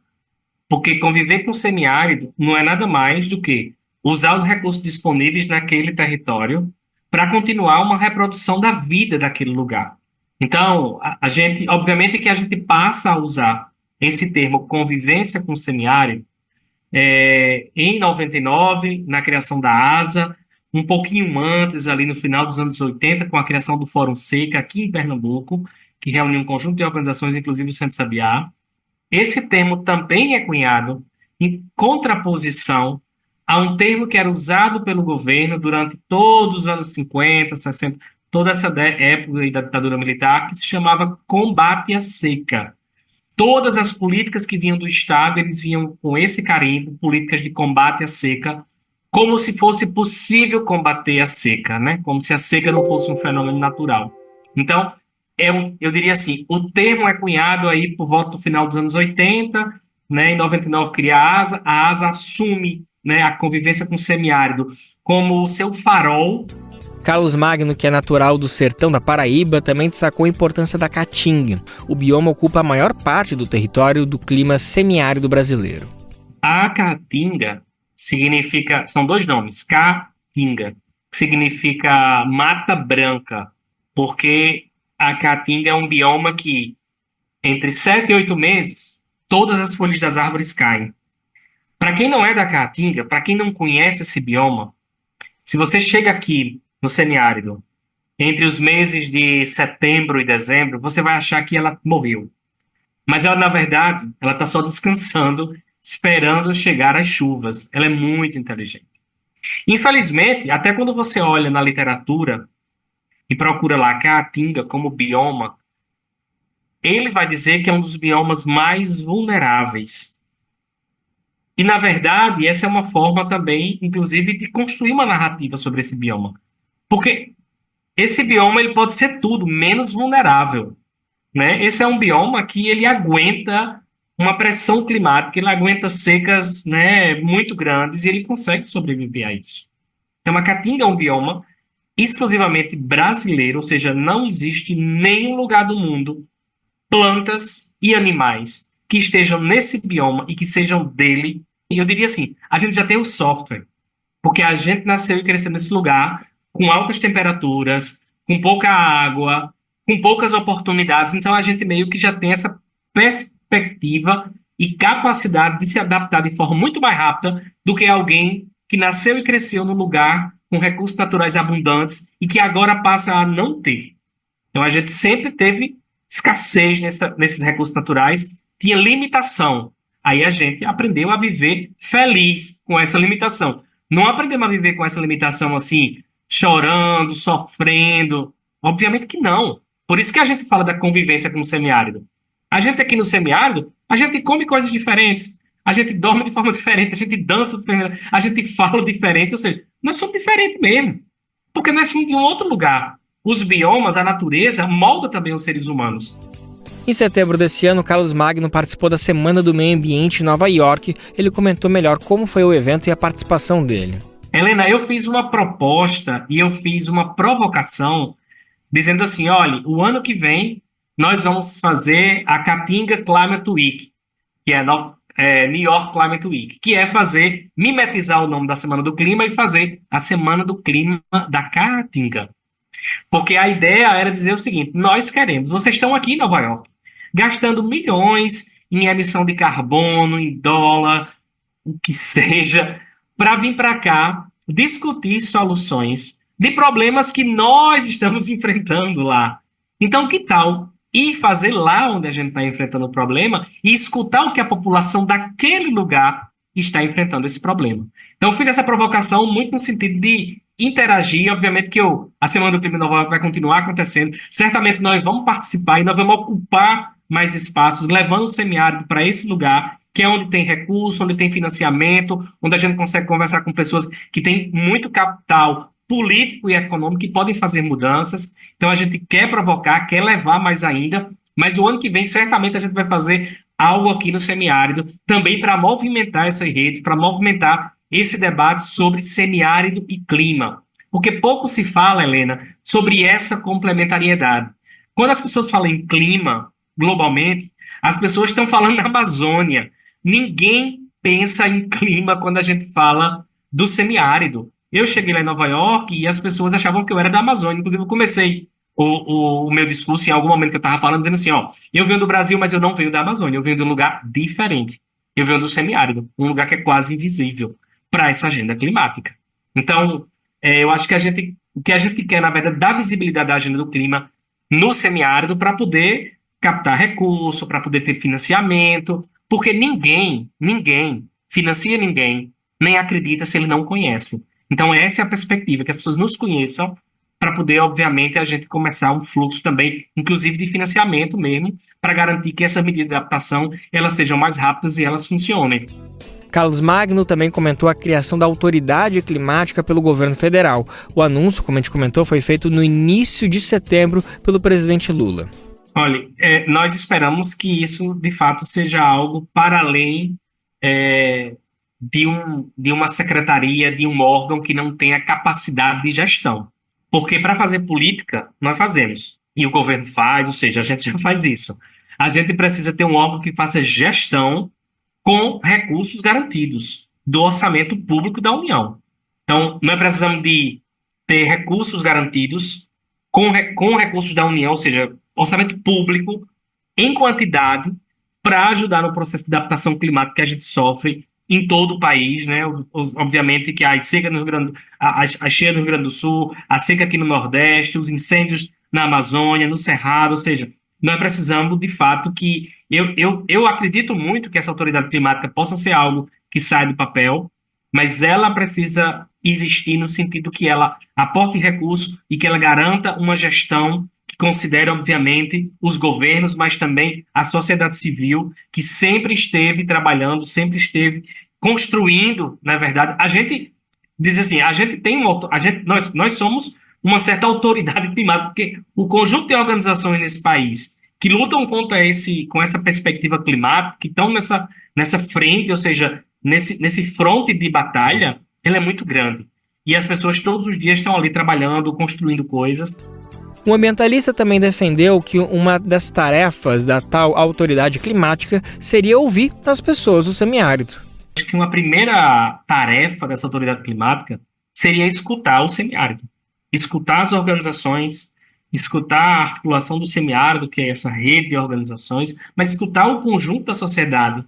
Speaker 9: Porque conviver com o semiárido não é nada mais do que usar os recursos disponíveis naquele território para continuar uma reprodução da vida daquele lugar. Então, a gente, obviamente que a gente passa a usar esse termo convivência com o semiárido em 99, na criação da ASA, um pouquinho antes, ali no final dos anos 80, com a criação do Fórum Seca, aqui em Pernambuco, que reuniu um conjunto de organizações, inclusive o Centro Sabiá. Esse termo também é cunhado em contraposição a um termo que era usado pelo governo durante todos os anos 50, 60, toda essa época da ditadura militar, que se chamava combate à seca. Todas as políticas que vinham do Estado, eles vinham com esse carimbo, políticas de combate à seca, como se fosse possível combater a seca, né? Como se a seca não fosse um fenômeno natural. Então, eu diria assim, o termo é cunhado aí por volta do final dos anos 80, né? Em 99 cria a ASA assume, né, a convivência com o semiárido como o seu farol.
Speaker 2: Carlos Magno, que é natural do sertão da Paraíba, também destacou a importância da caatinga. O bioma ocupa a maior parte do território do clima semiárido brasileiro.
Speaker 9: A caatinga significa, são dois nomes, caatinga, que significa mata branca, porque a caatinga é um bioma que, entre 7 e 8 meses, todas as folhas das árvores caem. Para quem não é da caatinga, para quem não conhece esse bioma, se você chega aqui no semiárido, entre os meses de setembro e dezembro, você vai achar que ela morreu. Mas ela, na verdade, ela está só descansando, esperando chegar as chuvas. Ela é muito inteligente. Infelizmente, até quando você olha na literatura e procura lá a caatinga como bioma, ele vai dizer que é um dos biomas mais vulneráveis. E, na verdade, essa é uma forma também, inclusive, de construir uma narrativa sobre esse bioma. Porque esse bioma ele pode ser tudo, menos vulnerável, né? Esse é um bioma que ele aguenta uma pressão climática, ele aguenta secas, né, muito grandes e ele consegue sobreviver a isso. Então, a caatinga é um bioma exclusivamente brasileiro, ou seja, não existe em nenhum lugar do mundo plantas e animais que estejam nesse bioma e que sejam dele. E eu diria assim, a gente já tem o software, porque a gente nasceu e cresceu nesse lugar com altas temperaturas, com pouca água, com poucas oportunidades. Então, a gente meio que já tem essa perspectiva e capacidade de se adaptar de forma muito mais rápida do que alguém que nasceu e cresceu num lugar com recursos naturais abundantes e que agora passa a não ter. Então, a gente sempre teve escassez nesses recursos naturais, tinha limitação. Aí a gente aprendeu a viver feliz com essa limitação. Não aprendemos a viver com essa limitação assim, chorando, sofrendo. Obviamente que não. Por isso que a gente fala da convivência com o semiárido. A gente aqui no semiárido, a gente come coisas diferentes, a gente dorme de forma diferente, a gente dança diferente, a gente fala diferente, ou seja, nós somos diferentes mesmo. Porque nós somos de um outro lugar. Os biomas, a natureza, molda também os seres humanos.
Speaker 2: Em setembro desse ano, Carlos Magno participou da Semana do Meio Ambiente em Nova York. Ele comentou melhor como foi o evento e a participação dele.
Speaker 9: Helena, eu fiz uma proposta e eu fiz uma provocação dizendo assim, olha, o ano que vem nós vamos fazer a Caatinga Climate Week, que é New York Climate Week, que é mimetizar o nome da Semana do Clima e fazer a Semana do Clima da Caatinga. Porque a ideia era dizer o seguinte, nós queremos, vocês estão aqui em Nova York, gastando milhões em emissão de carbono, em dólar, o que seja, para vir para cá discutir soluções de problemas que nós estamos enfrentando lá. Então, que tal ir fazer lá onde a gente está enfrentando o problema e escutar o que a população daquele lugar está enfrentando esse problema? Então, eu fiz essa provocação muito no sentido de interagir. Obviamente que a Semana do Clima em Nova York vai continuar acontecendo. Certamente nós vamos participar e nós vamos ocupar mais espaços, levando o semiárido para esse lugar, que é onde tem recurso, onde tem financiamento, onde a gente consegue conversar com pessoas que têm muito capital político e econômico que podem fazer mudanças. Então a gente quer provocar, quer levar mais ainda, mas o ano que vem certamente a gente vai fazer algo aqui no semiárido, também para movimentar essas redes, para movimentar esse debate sobre semiárido e clima. Porque pouco se fala, Helena, sobre essa complementariedade. Quando as pessoas falam em clima, globalmente, as pessoas estão falando na Amazônia. Ninguém pensa em clima quando a gente fala do semiárido. Eu cheguei lá em Nova York e as pessoas achavam que eu era da Amazônia. Inclusive, eu comecei o meu discurso em algum momento que eu estava falando, dizendo assim, eu venho do Brasil, mas eu não venho da Amazônia. Eu venho de um lugar diferente. Eu venho do semiárido, um lugar que é quase invisível para essa agenda climática. Então, eu acho que o que a gente quer, na verdade, dar visibilidade à agenda do clima no semiárido para poder captar recurso, para poder ter financiamento, porque ninguém financia ninguém, nem acredita se ele não conhece. Então essa é a perspectiva, que as pessoas nos conheçam, para poder, obviamente, a gente começar um fluxo também, inclusive de financiamento mesmo, para garantir que essas medidas de adaptação elas sejam mais rápidas e elas funcionem.
Speaker 2: Carlos Magno também comentou a criação da Autoridade Climática pelo governo federal. O anúncio, como a gente comentou, foi feito no início de setembro pelo presidente Lula.
Speaker 9: Olha, nós esperamos que isso, de fato, seja algo para além de uma secretaria, de um órgão que não tenha capacidade de gestão. Porque para fazer política, nós fazemos. E o governo faz, ou seja, a gente já faz isso. A gente precisa ter um órgão que faça gestão com recursos garantidos do orçamento público da União. Então, nós precisamos de ter recursos garantidos com recursos da União, ou seja, orçamento público em quantidade para ajudar no processo de adaptação climática que a gente sofre em todo o país, né? Obviamente que as cheias no Rio Grande do Sul, a seca aqui no Nordeste, os incêndios na Amazônia, no Cerrado, ou seja, nós precisamos, de fato, que... Eu acredito muito que essa autoridade climática possa ser algo que sai do papel, mas ela precisa existir no sentido que ela aporte recursos e que ela garanta uma gestão que considere, obviamente, os governos, mas também a sociedade civil, que sempre esteve trabalhando, sempre esteve construindo, na verdade. A gente diz assim, nós somos uma certa autoridade climática, porque o conjunto de organizações nesse país que lutam com essa perspectiva climática, que estão nessa frente, ou seja, nesse fronte de batalha, ela é muito grande. E as pessoas todos os dias estão ali trabalhando, construindo coisas.
Speaker 2: Um ambientalista também defendeu que uma das tarefas da tal autoridade climática seria ouvir as pessoas do semiárido.
Speaker 9: Acho que uma primeira tarefa dessa autoridade climática seria escutar o semiárido, escutar as organizações, escutar a articulação do semiárido, que é essa rede de organizações, mas escutar o conjunto da sociedade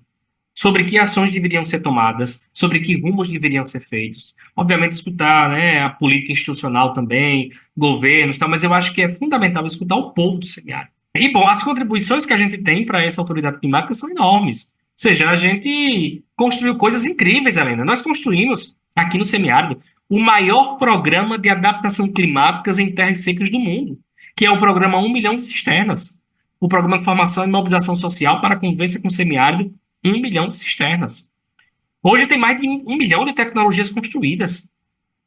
Speaker 9: sobre que ações deveriam ser tomadas, sobre que rumos deveriam ser feitos. Obviamente escutar, né, a política institucional também, governos, mas eu acho que é fundamental escutar o povo do semiárido. E, bom, as contribuições que a gente tem para essa autoridade climática são enormes. Ou seja, a gente construiu coisas incríveis, Helena. Nós construímos aqui no semiárido o maior programa de adaptação climática em terras secas do mundo, que é o programa 1 milhão de cisternas, o programa de formação e mobilização social para a convivência com o semiárido, 1 milhão de cisternas. Hoje tem mais de 1 milhão de tecnologias construídas,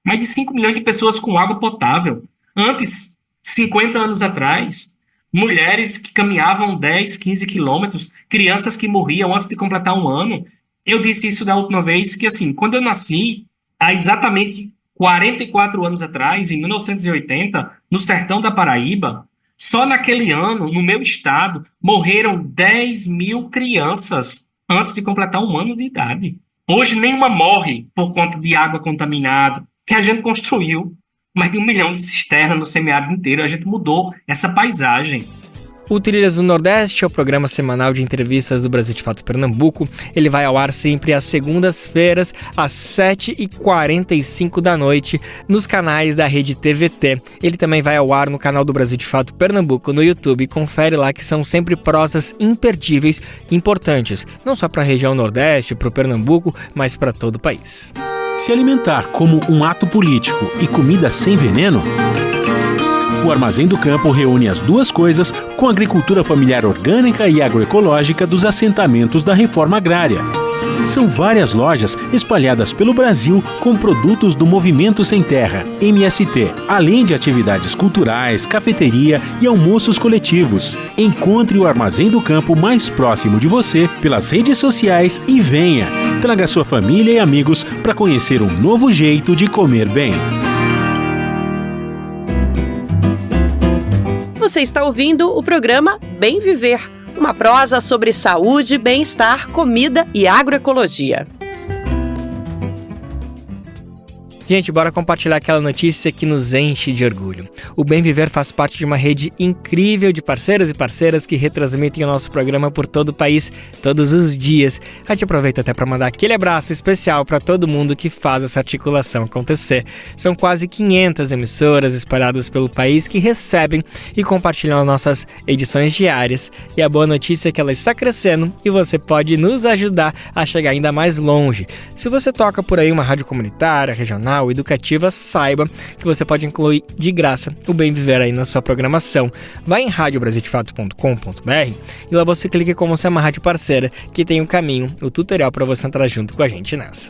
Speaker 9: mais de 5 milhões de pessoas com água potável. Antes, 50 anos atrás, mulheres que caminhavam 10, 15 quilômetros, crianças que morriam antes de completar 1 ano. Eu disse isso da última vez, que assim, quando eu nasci, há exatamente 44 anos atrás, em 1980, no sertão da Paraíba, só naquele ano, no meu estado, morreram 10 mil crianças antes de completar 1 ano de idade. Hoje nenhuma morre por conta de água contaminada, que a gente construiu mais de 1 milhão de cisternas no semiárido inteiro. A gente mudou essa paisagem.
Speaker 2: O Trilhas do Nordeste é o programa semanal de entrevistas do Brasil de Fato Pernambuco. Ele vai ao ar sempre às segundas-feiras, às 7h45 da noite, nos canais da Rede TVT. Ele também vai ao ar no canal do Brasil de Fato Pernambuco no YouTube. Confere lá que são sempre prosas imperdíveis e importantes, não só para a região Nordeste, para o Pernambuco, mas para todo o país.
Speaker 5: Se alimentar como um ato político e comida sem veneno? O Armazém do Campo reúne as duas coisas com a agricultura familiar orgânica e agroecológica dos assentamentos da reforma agrária. São várias lojas espalhadas pelo Brasil com produtos do Movimento Sem Terra, MST, além de atividades culturais, cafeteria e almoços coletivos. Encontre o Armazém do Campo mais próximo de você pelas redes sociais e venha! Traga sua família e amigos para conhecer um novo jeito de comer bem.
Speaker 4: Você está ouvindo o programa Bem Viver, uma prosa sobre saúde, bem-estar, comida e agroecologia.
Speaker 2: Gente, bora compartilhar aquela notícia que nos enche de orgulho. O Bem Viver faz parte de uma rede incrível de parceiros e parceiras que retransmitem o nosso programa por todo o país, todos os dias. A gente aproveita até para mandar aquele abraço especial para todo mundo que faz essa articulação acontecer. São quase 500 emissoras espalhadas pelo país que recebem e compartilham as nossas edições diárias. E a boa notícia é que ela está crescendo e você pode nos ajudar a chegar ainda mais longe. Se você toca por aí uma rádio comunitária, regional, educativa, saiba que você pode incluir de graça o Bem Viver aí na sua programação. Vai em radiobrasildefato.com.br e lá você clica como se é uma rádio parceira que tem um caminho, o tutorial para você entrar junto com a gente nessa.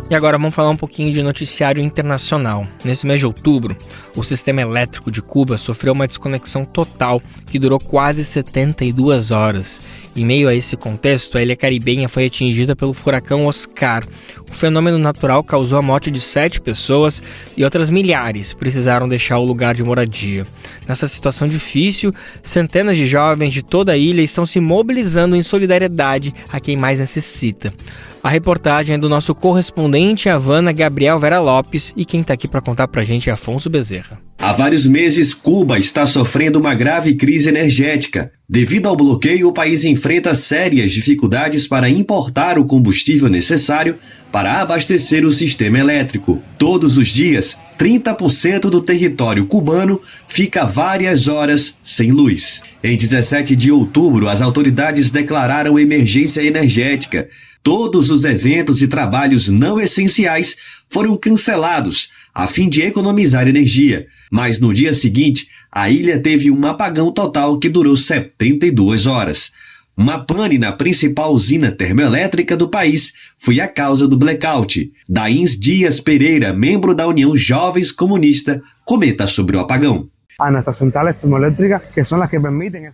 Speaker 2: E agora vamos falar um pouquinho de noticiário internacional. Nesse mês de outubro, o sistema elétrico de Cuba sofreu uma desconexão total que durou quase 72 horas. Em meio a esse contexto, a ilha caribenha foi atingida pelo furacão Oscar. O fenômeno natural causou a morte de 7 pessoas e outras milhares precisaram deixar o lugar de moradia. Nessa situação difícil, centenas de jovens de toda a ilha estão se mobilizando em solidariedade a quem mais necessita. A reportagem é do nosso correspondente em Havana, Gabriel Vera Lopes, e quem está aqui para contar para a gente é Afonso Bezerra.
Speaker 10: Há vários meses, Cuba está sofrendo uma grave crise energética. Devido ao bloqueio, o país enfrenta sérias dificuldades para importar o combustível necessário para abastecer o sistema elétrico. Todos os dias, 30% do território cubano fica várias horas sem luz. Em 17 de outubro, as autoridades declararam emergência energética. Todos os eventos e trabalhos não essenciais foram cancelados a fim de economizar energia. Mas no dia seguinte, a ilha teve um apagão total que durou 72 horas. Uma pane na principal usina termoelétrica do país foi a causa do blackout. Dains Dias Pereira, membro da União Jovens Comunista, comenta sobre o apagão.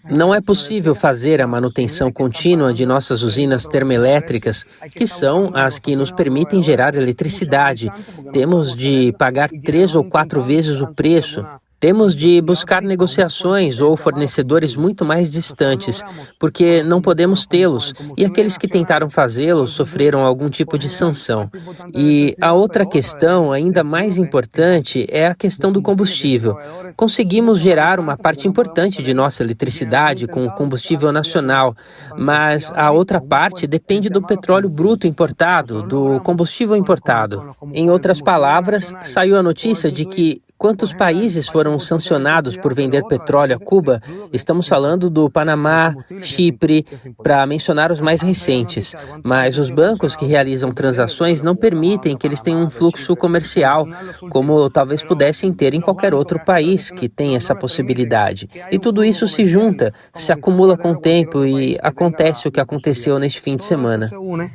Speaker 11: Não é possível fazer a manutenção contínua de nossas usinas termoelétricas, que são as que nos permitem gerar eletricidade. Temos de pagar 3 ou 4 vezes o preço. Temos de buscar negociações ou fornecedores muito mais distantes, porque não podemos tê-los, e aqueles que tentaram fazê-lo sofreram algum tipo de sanção. E a outra questão, ainda mais importante, é a questão do combustível. Conseguimos gerar uma parte importante de nossa eletricidade com o combustível nacional, mas a outra parte depende do petróleo bruto importado, do combustível importado. Em outras palavras, saiu a notícia de que quantos países foram sancionados por vender petróleo a Cuba? Estamos falando do Panamá, Chipre, para mencionar os mais recentes. Mas os bancos que realizam transações não permitem que eles tenham um fluxo comercial, como talvez pudessem ter em qualquer outro país que tem essa possibilidade. E tudo isso se junta, se acumula com o tempo e acontece o que aconteceu neste fim de semana.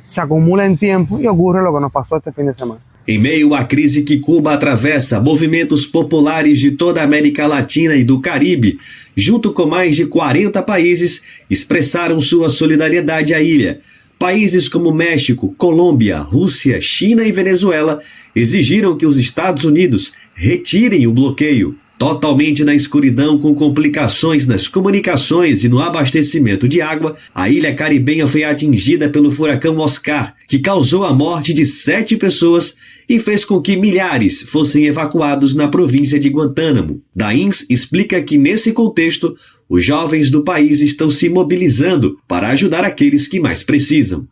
Speaker 12: Se acumula em tempo e ocorre o que nos passou este fim de semana.
Speaker 10: Em meio à crise que Cuba atravessa, movimentos populares de toda a América Latina e do Caribe, junto com mais de 40 países, expressaram sua solidariedade à ilha. Países como México, Colômbia, Rússia, China e Venezuela exigiram que os Estados Unidos retirem o bloqueio. Totalmente na escuridão, com complicações nas comunicações e no abastecimento de água, a ilha caribenha foi atingida pelo furacão Oscar, que causou a morte de 7 pessoas e fez com que milhares fossem evacuados na província de Guantánamo. Dains explica que, nesse contexto, os jovens do país estão se mobilizando para ajudar aqueles que mais precisam.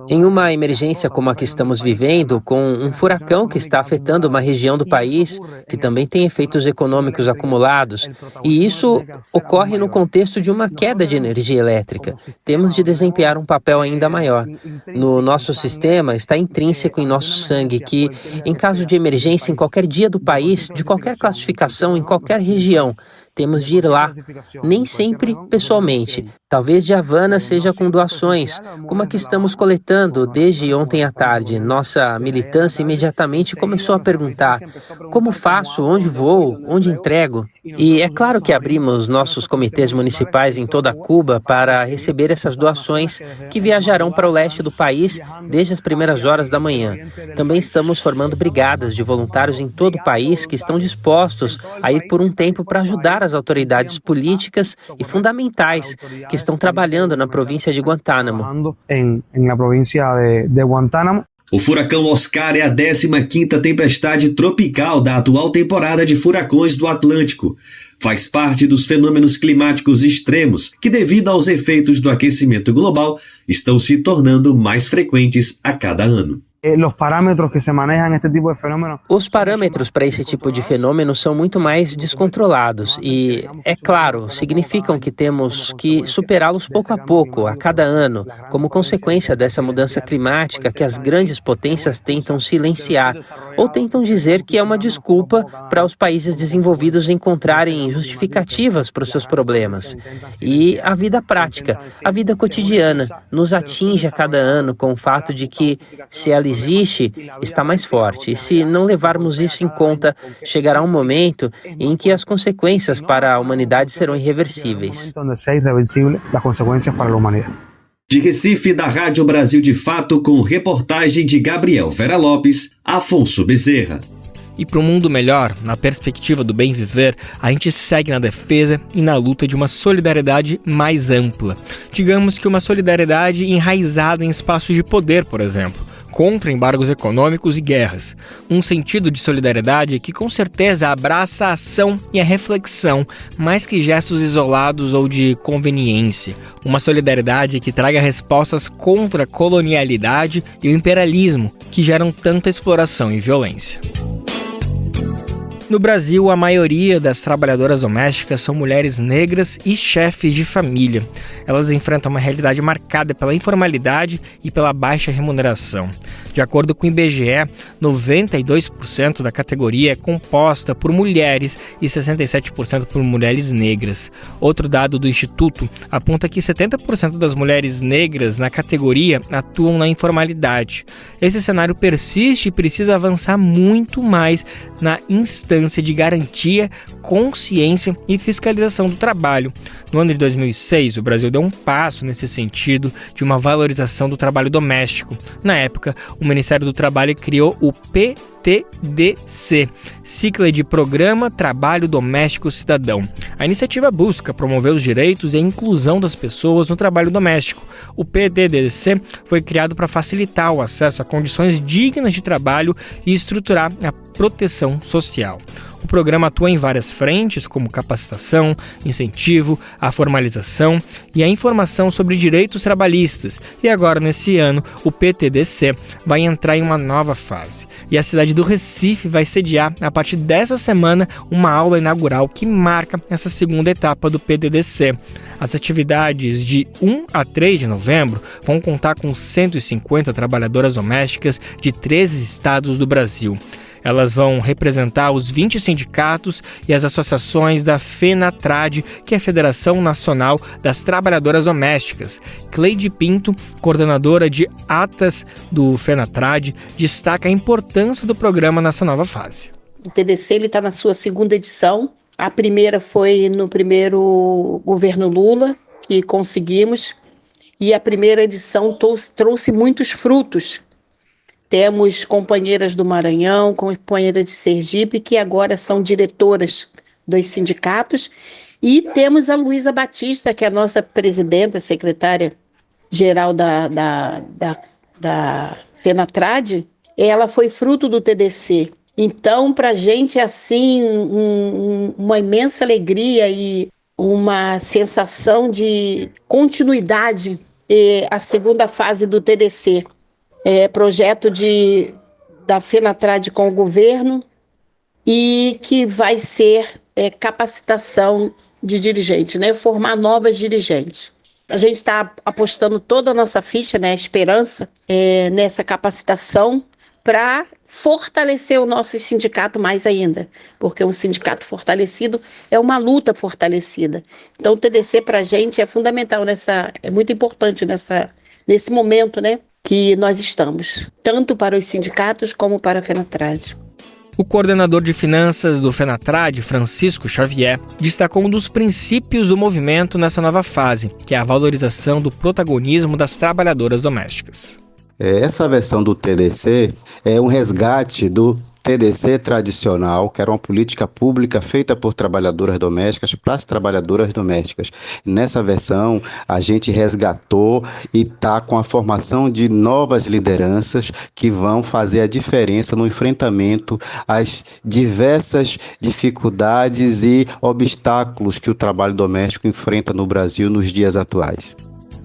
Speaker 11: Em uma emergência como a que estamos vivendo, com um furacão que está afetando uma região do país, que também tem efeitos econômicos acumulados, e isso ocorre no contexto de uma queda de energia elétrica, temos de desempenhar um papel ainda maior. No nosso sistema, está intrínseco em nosso sangue que, em caso de emergência em qualquer dia do país, de qualquer classificação, em qualquer região, temos de ir lá, nem sempre pessoalmente. Talvez de Havana seja com doações, como a que estamos coletando desde ontem à tarde. Nossa militância imediatamente começou a perguntar: como faço? Onde vou? Onde entrego? E é claro que abrimos nossos comitês municipais em toda Cuba para receber essas doações que viajarão para o leste do país desde as primeiras horas da manhã. Também estamos formando brigadas de voluntários em todo o país que estão dispostos a ir por um tempo para ajudar as autoridades políticas e fundamentais que estão trabalhando na província de Guantánamo.
Speaker 10: O furacão Oscar é a 15ª tempestade tropical da atual temporada de furacões do Atlântico. Faz parte dos fenômenos climáticos extremos que, devido aos efeitos do aquecimento global, estão se tornando mais frequentes a cada ano.
Speaker 11: Os parâmetros para esse tipo de fenômeno são muito mais descontrolados e, é claro, significam que temos que superá-los pouco a pouco, a cada ano, como consequência dessa mudança climática que as grandes potências tentam silenciar ou tentam dizer que é uma desculpa para os países desenvolvidos encontrarem justificativas para os seus problemas. E a vida prática, a vida cotidiana, nos atinge a cada ano com o fato de que, se ela existe, está mais forte. E se não levarmos isso em conta, chegará um momento em que as consequências para a humanidade serão irreversíveis.
Speaker 10: De Recife, da Rádio Brasil de Fato, com reportagem de Gabriel Vera Lopes, Afonso Bezerra.
Speaker 2: E para um mundo melhor, na perspectiva do bem viver, a gente segue na defesa e na luta de uma solidariedade mais ampla. Digamos que uma solidariedade enraizada em espaços de poder, por exemplo, contra embargos econômicos e guerras. Um sentido de solidariedade que com certeza abraça a ação e a reflexão, mais que gestos isolados ou de conveniência. Uma solidariedade que traga respostas contra a colonialidade e o imperialismo, que geram tanta exploração e violência. No Brasil, a maioria das trabalhadoras domésticas são mulheres negras e chefes de família. Elas enfrentam uma realidade marcada pela informalidade e pela baixa remuneração. De acordo com o IBGE, 92% da categoria é composta por mulheres e 67% por mulheres negras. Outro dado do Instituto aponta que 70% das mulheres negras na categoria atuam na informalidade. Esse cenário persiste e precisa avançar muito mais na instância de garantia, consciência e fiscalização do trabalho. No ano de 2006, o Brasil deu um passo nesse sentido de uma valorização do trabalho doméstico. Na época, o Ministério do Trabalho criou o PTDC, sigla de Programa Trabalho Doméstico Cidadão. A iniciativa busca promover os direitos e a inclusão das pessoas no trabalho doméstico. O PTDC foi criado para facilitar o acesso a condições dignas de trabalho e estruturar a proteção social. O programa atua em várias frentes, como capacitação, incentivo, a formalização e a informação sobre direitos trabalhistas. E agora, nesse ano, o PTDC vai entrar em uma nova fase. E a cidade do Recife vai sediar, a partir dessa semana, uma aula inaugural que marca essa segunda etapa do PTDC. As atividades de 1 a 3 de novembro vão contar com 150 trabalhadoras domésticas de 13 estados do Brasil. Elas vão representar os 20 sindicatos e as associações da FENATRAD, que é a Federação Nacional das Trabalhadoras Domésticas. Cleide Pinto, coordenadora de atas do FENATRAD, destaca a importância do programa nessa nova fase.
Speaker 13: O TDC está na sua segunda edição. A primeira foi no primeiro governo Lula, que conseguimos, e a primeira edição trouxe muitos frutos. Temos companheiras do Maranhão, companheiras de Sergipe, que agora são diretoras dos sindicatos, e temos a Luísa Batista, que é a nossa presidenta, secretária-geral da FENATRAD. Ela foi fruto do TDC. Então, para a gente é assim uma imensa alegria e uma sensação de continuidade a segunda fase do TDC, projeto da FENATRAD com o governo, e que vai ser capacitação de dirigentes, né? Formar novas dirigentes. A gente está apostando toda a nossa ficha, né, esperança, nessa capacitação para fortalecer o nosso sindicato mais ainda, porque um sindicato fortalecido é uma luta fortalecida. Então o TDC para a gente é fundamental, é muito importante nesse momento, né, que nós estamos, tanto para os sindicatos como para a FENATRAD.
Speaker 2: O coordenador de finanças do FENATRAD, Francisco Xavier, destacou um dos princípios do movimento nessa nova fase, que é a valorização do protagonismo das trabalhadoras domésticas.
Speaker 14: Essa versão do TDC é um resgate do TDC tradicional, que era uma política pública feita por trabalhadoras domésticas para as trabalhadoras domésticas. Nessa versão, a gente resgatou e está com a formação de novas lideranças que vão fazer a diferença no enfrentamento às diversas dificuldades e obstáculos que o trabalho doméstico enfrenta no Brasil nos dias atuais.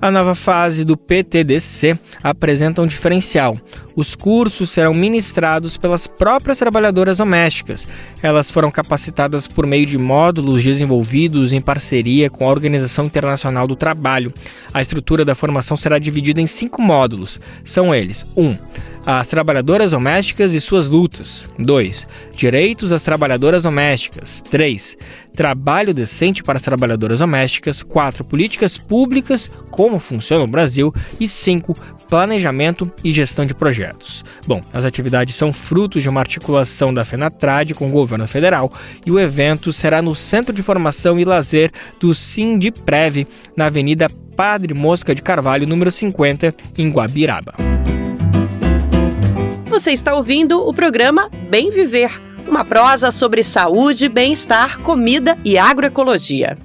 Speaker 2: A nova fase do PTDC apresenta um diferencial. Os cursos serão ministrados pelas próprias trabalhadoras domésticas. Elas foram capacitadas por meio de módulos desenvolvidos em parceria com a Organização Internacional do Trabalho. A estrutura da formação será dividida em 5 módulos. São eles: 1. As trabalhadoras domésticas e suas lutas. 2. Direitos das trabalhadoras domésticas. 3. Trabalho decente para as trabalhadoras domésticas. 4. Políticas públicas, como funciona no Brasil. E 5. Planejamento e gestão de projetos. Bom, as atividades são frutos de uma articulação da FENATRAD com o governo federal e o evento será no Centro de Formação e Lazer do Sindiprev, na Avenida Padre Mosca de Carvalho, número 50, em Guabiraba.
Speaker 4: Você está ouvindo o programa Bem Viver, uma prosa sobre saúde, bem-estar, comida e agroecologia.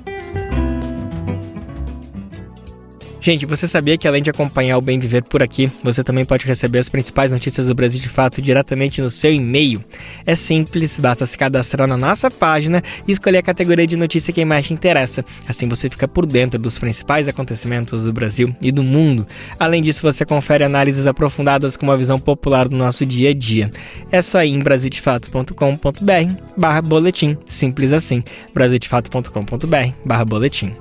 Speaker 2: Gente, você sabia que além de acompanhar o Bem Viver por aqui, você também pode receber as principais notícias do Brasil de Fato diretamente no seu e-mail? É simples, basta se cadastrar na nossa página e escolher a categoria de notícia que mais te interessa. Assim você fica por dentro dos principais acontecimentos do Brasil e do mundo. Além disso, você confere análises aprofundadas com uma visão popular do nosso dia a dia. É só ir em brasildefato.com.br/boletim. Simples assim, brasildefato.com.br/boletim.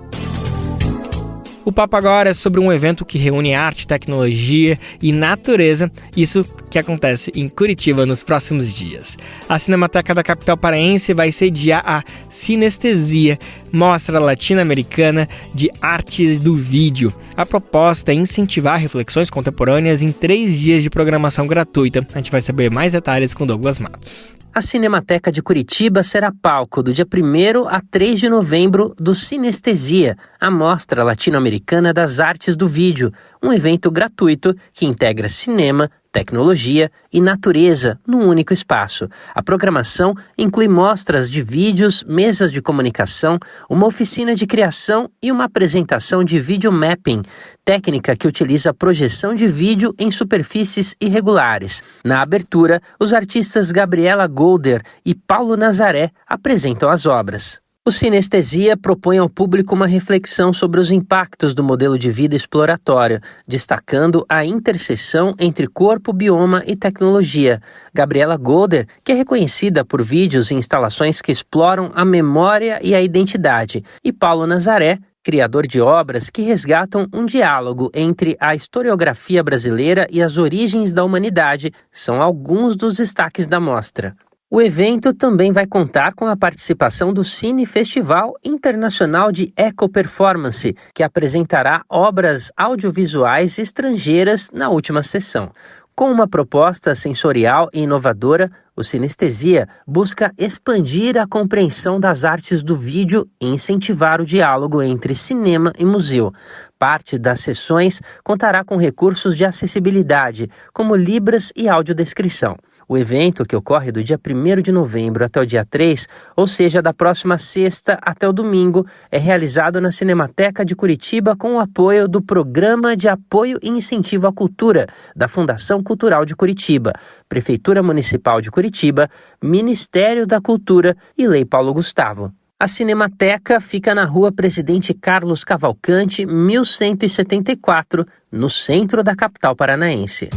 Speaker 2: O papo agora é sobre um evento que reúne arte, tecnologia e natureza, isso que acontece em Curitiba nos próximos dias. A Cinemateca da capital paraense vai sediar a Cinestesia, mostra latino-americana de artes do vídeo. A proposta é incentivar reflexões contemporâneas em 3 dias de programação gratuita. A gente vai saber mais detalhes com Douglas Matos.
Speaker 11: A Cinemateca de Curitiba será palco do dia 1º a 3 de novembro do Cinestesia, a mostra latino-americana das artes do vídeo, um evento gratuito que integra cinema, tecnologia e natureza num único espaço. A programação inclui mostras de vídeos, mesas de comunicação, uma oficina de criação e uma apresentação de videomapping, técnica que utiliza a projeção de vídeo em superfícies irregulares. Na abertura, os artistas Gabriela Golder e Paulo Nazaré apresentam as obras. O Cinestesia propõe ao público uma reflexão sobre os impactos do modelo de vida exploratório, destacando a interseção entre corpo, bioma e tecnologia. Gabriela Golder, que é reconhecida por vídeos e instalações que exploram a memória e a identidade, e Paulo Nazaré, criador de obras que resgatam um diálogo entre a historiografia brasileira e as origens da humanidade, são alguns dos destaques da mostra. O evento também vai contar com a participação do Cine Festival Internacional de Eco-Performance, que apresentará obras audiovisuais estrangeiras na última sessão. Com uma proposta sensorial e inovadora, o Cinestesia busca expandir a compreensão das artes do vídeo e incentivar o diálogo entre cinema e museu. Parte das sessões contará com recursos de acessibilidade, como libras e audiodescrição. O evento, que ocorre do dia 1º de novembro até o dia 3, ou seja, da próxima sexta até o domingo, é realizado na Cinemateca de Curitiba com o apoio do Programa de Apoio e Incentivo à Cultura, da Fundação Cultural de Curitiba, Prefeitura Municipal de Curitiba, Ministério da Cultura e Lei Paulo Gustavo. A Cinemateca fica na Rua Presidente Carlos Cavalcante, 1174, no centro da capital paranaense.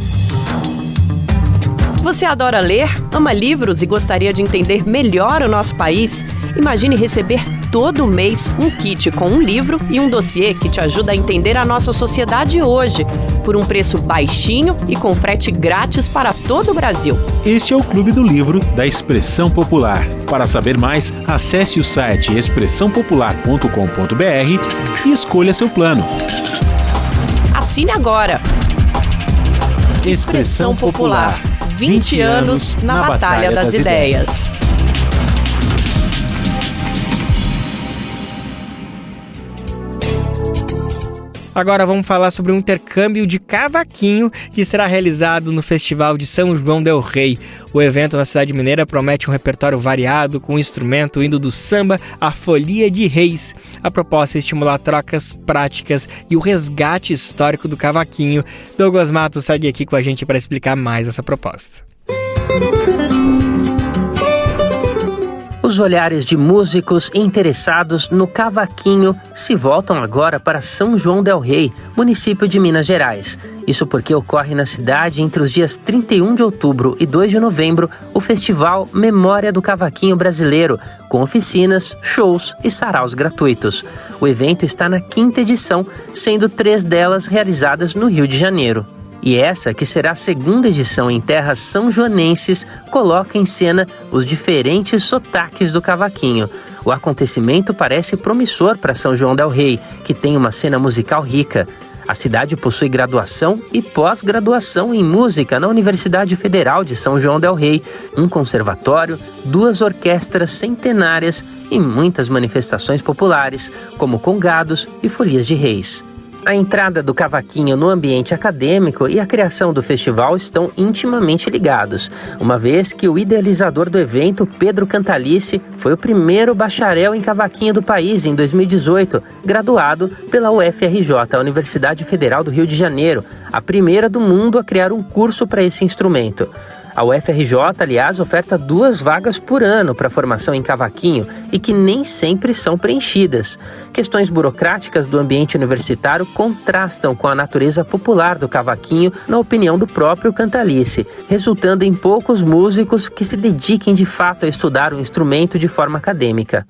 Speaker 4: Você adora ler, ama livros e gostaria de entender melhor o nosso país? Imagine receber todo mês um kit com um livro e um dossiê que te ajuda a entender a nossa sociedade hoje, por um preço baixinho e com frete grátis para todo o Brasil.
Speaker 5: Este é o Clube do Livro da Expressão Popular. Para saber mais, acesse o site expressãopopular.com.br e escolha seu plano.
Speaker 4: Assine agora! Expressão Popular. 20 anos na Batalha das Ideias.
Speaker 2: Agora vamos falar sobre um intercâmbio de cavaquinho que será realizado no Festival de São João del Rei. O evento na cidade mineira promete um repertório variado, com o instrumento indo do samba à folia de reis. A proposta é estimular trocas práticas e o resgate histórico do cavaquinho. Douglas Matos segue aqui com a gente para explicar mais essa proposta.
Speaker 11: Os olhares de músicos interessados no cavaquinho se voltam agora para São João del Rei, município de Minas Gerais. Isso porque ocorre na cidade entre os dias 31 de outubro e 2 de novembro o Festival Memória do Cavaquinho Brasileiro, com oficinas, shows e saraus gratuitos. O evento está na 5ª edição, sendo 3 delas realizadas no Rio de Janeiro. E essa, que será a 2ª edição em terras são-joanenses, coloca em cena os diferentes sotaques do cavaquinho. O acontecimento parece promissor para São João del Rei, que tem uma cena musical rica. A cidade possui graduação e pós-graduação em música na Universidade Federal de São João del Rei, um conservatório, 2 orquestras centenárias e muitas manifestações populares, como congados e folias de reis. A entrada do cavaquinho no ambiente acadêmico e a criação do festival estão intimamente ligados, uma vez que o idealizador do evento, Pedro Cantalice, foi o primeiro bacharel em cavaquinho do país em 2018, graduado pela UFRJ, a Universidade Federal do Rio de Janeiro, a primeira do mundo a criar um curso para esse instrumento. A UFRJ, aliás, oferta 2 vagas por ano para formação em cavaquinho e que nem sempre são preenchidas. Questões burocráticas do ambiente universitário contrastam com a natureza popular do cavaquinho, na opinião do próprio Cantalice, resultando em poucos músicos que se dediquem de fato a estudar o instrumento de forma acadêmica.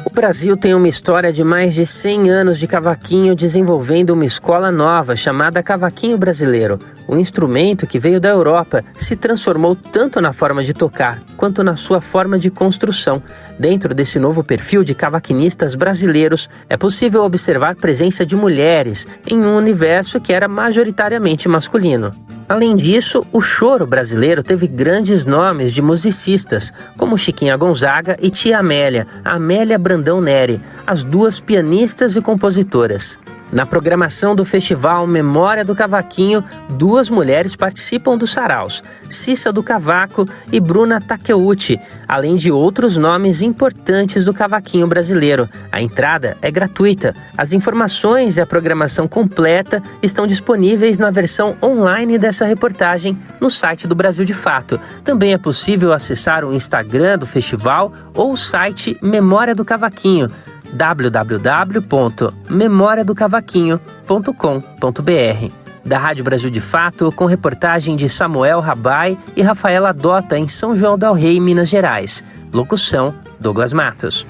Speaker 11: O Brasil tem uma história de mais de 100 anos de cavaquinho, desenvolvendo uma escola nova chamada Cavaquinho Brasileiro. O instrumento, que veio da Europa, se transformou tanto na forma de tocar quanto na sua forma de construção. Dentro desse novo perfil de cavaquinistas brasileiros, é possível observar a presença de mulheres em um universo que era majoritariamente masculino. Além disso, o choro brasileiro teve grandes nomes de musicistas, como Chiquinha Gonzaga e Tia Amélia Brandão Neri, as 2 pianistas e compositoras. Na programação do festival Memória do Cavaquinho, 2 mulheres participam dos saraus, Cissa do Cavaco e Bruna Takeuchi, além de outros nomes importantes do cavaquinho brasileiro. A entrada é gratuita. As informações e a programação completa estão disponíveis na versão online dessa reportagem no site do Brasil de Fato. Também é possível acessar o Instagram do festival ou o site Memória do Cavaquinho, www.memoriadocavaquinho.com.br. Da Rádio Brasil de Fato, com reportagem de Samuel Rabai e Rafaela Dota, em São João del Rei, Minas Gerais. Locução, Douglas Matos.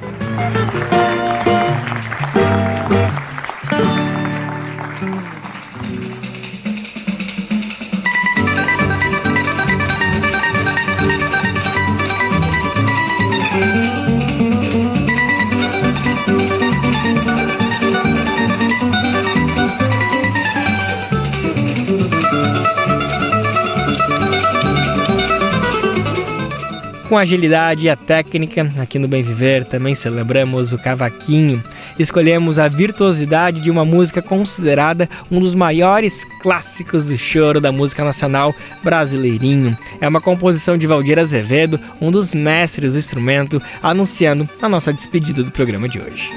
Speaker 2: Com agilidade e a técnica, aqui no Bem Viver também celebramos o cavaquinho. Escolhemos a virtuosidade de uma música considerada um dos maiores clássicos do choro da música nacional, Brasileirinho. É uma composição de Valdir Azevedo, um dos mestres do instrumento, anunciando a nossa despedida do programa de hoje.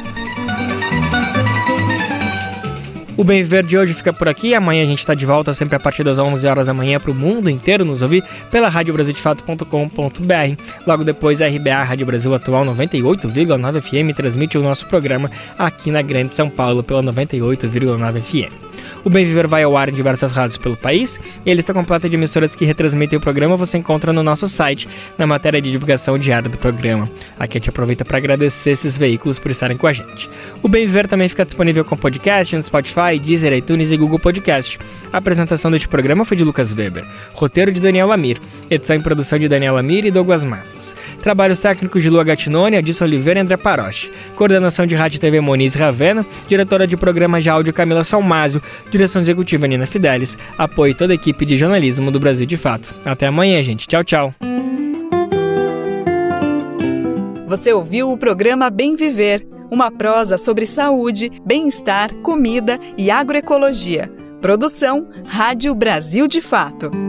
Speaker 2: O Bem Viver de hoje fica por aqui. Amanhã a gente está de volta sempre a partir das 11 horas da manhã para o mundo inteiro nos ouvir pela radiobrasildefato.com.br. Logo depois a RBA Rádio Brasil Atual 98,9 FM transmite o nosso programa aqui na Grande São Paulo pela 98,9 FM. O Bem Viver vai ao ar em diversas rádios pelo país e a lista completa de emissoras que retransmitem o programa você encontra no nosso site, na matéria de divulgação diária do programa. Aqui a gente aproveita para agradecer esses veículos por estarem com a gente. O Bem Viver também fica disponível com podcast no Spotify, Deezer, iTunes e Google Podcast. A apresentação deste programa foi de Lucas Weber, roteiro de Daniel Lamir, edição e produção de Daniel Lamir e Douglas Matos. Trabalhos técnicos de Lua Gattinone, Adilson Oliveira e André Paroche. Coordenação de Rádio e TV Moniz Ravena, diretora de programa de áudio Camila Salmásio, direção executiva Nina Fidelis, apoio toda a equipe de jornalismo do Brasil de Fato. Até amanhã, gente. Tchau, tchau.
Speaker 1: Você ouviu o programa Bem Viver, uma prosa sobre saúde, bem-estar, comida e agroecologia. Produção Rádio Brasil de Fato.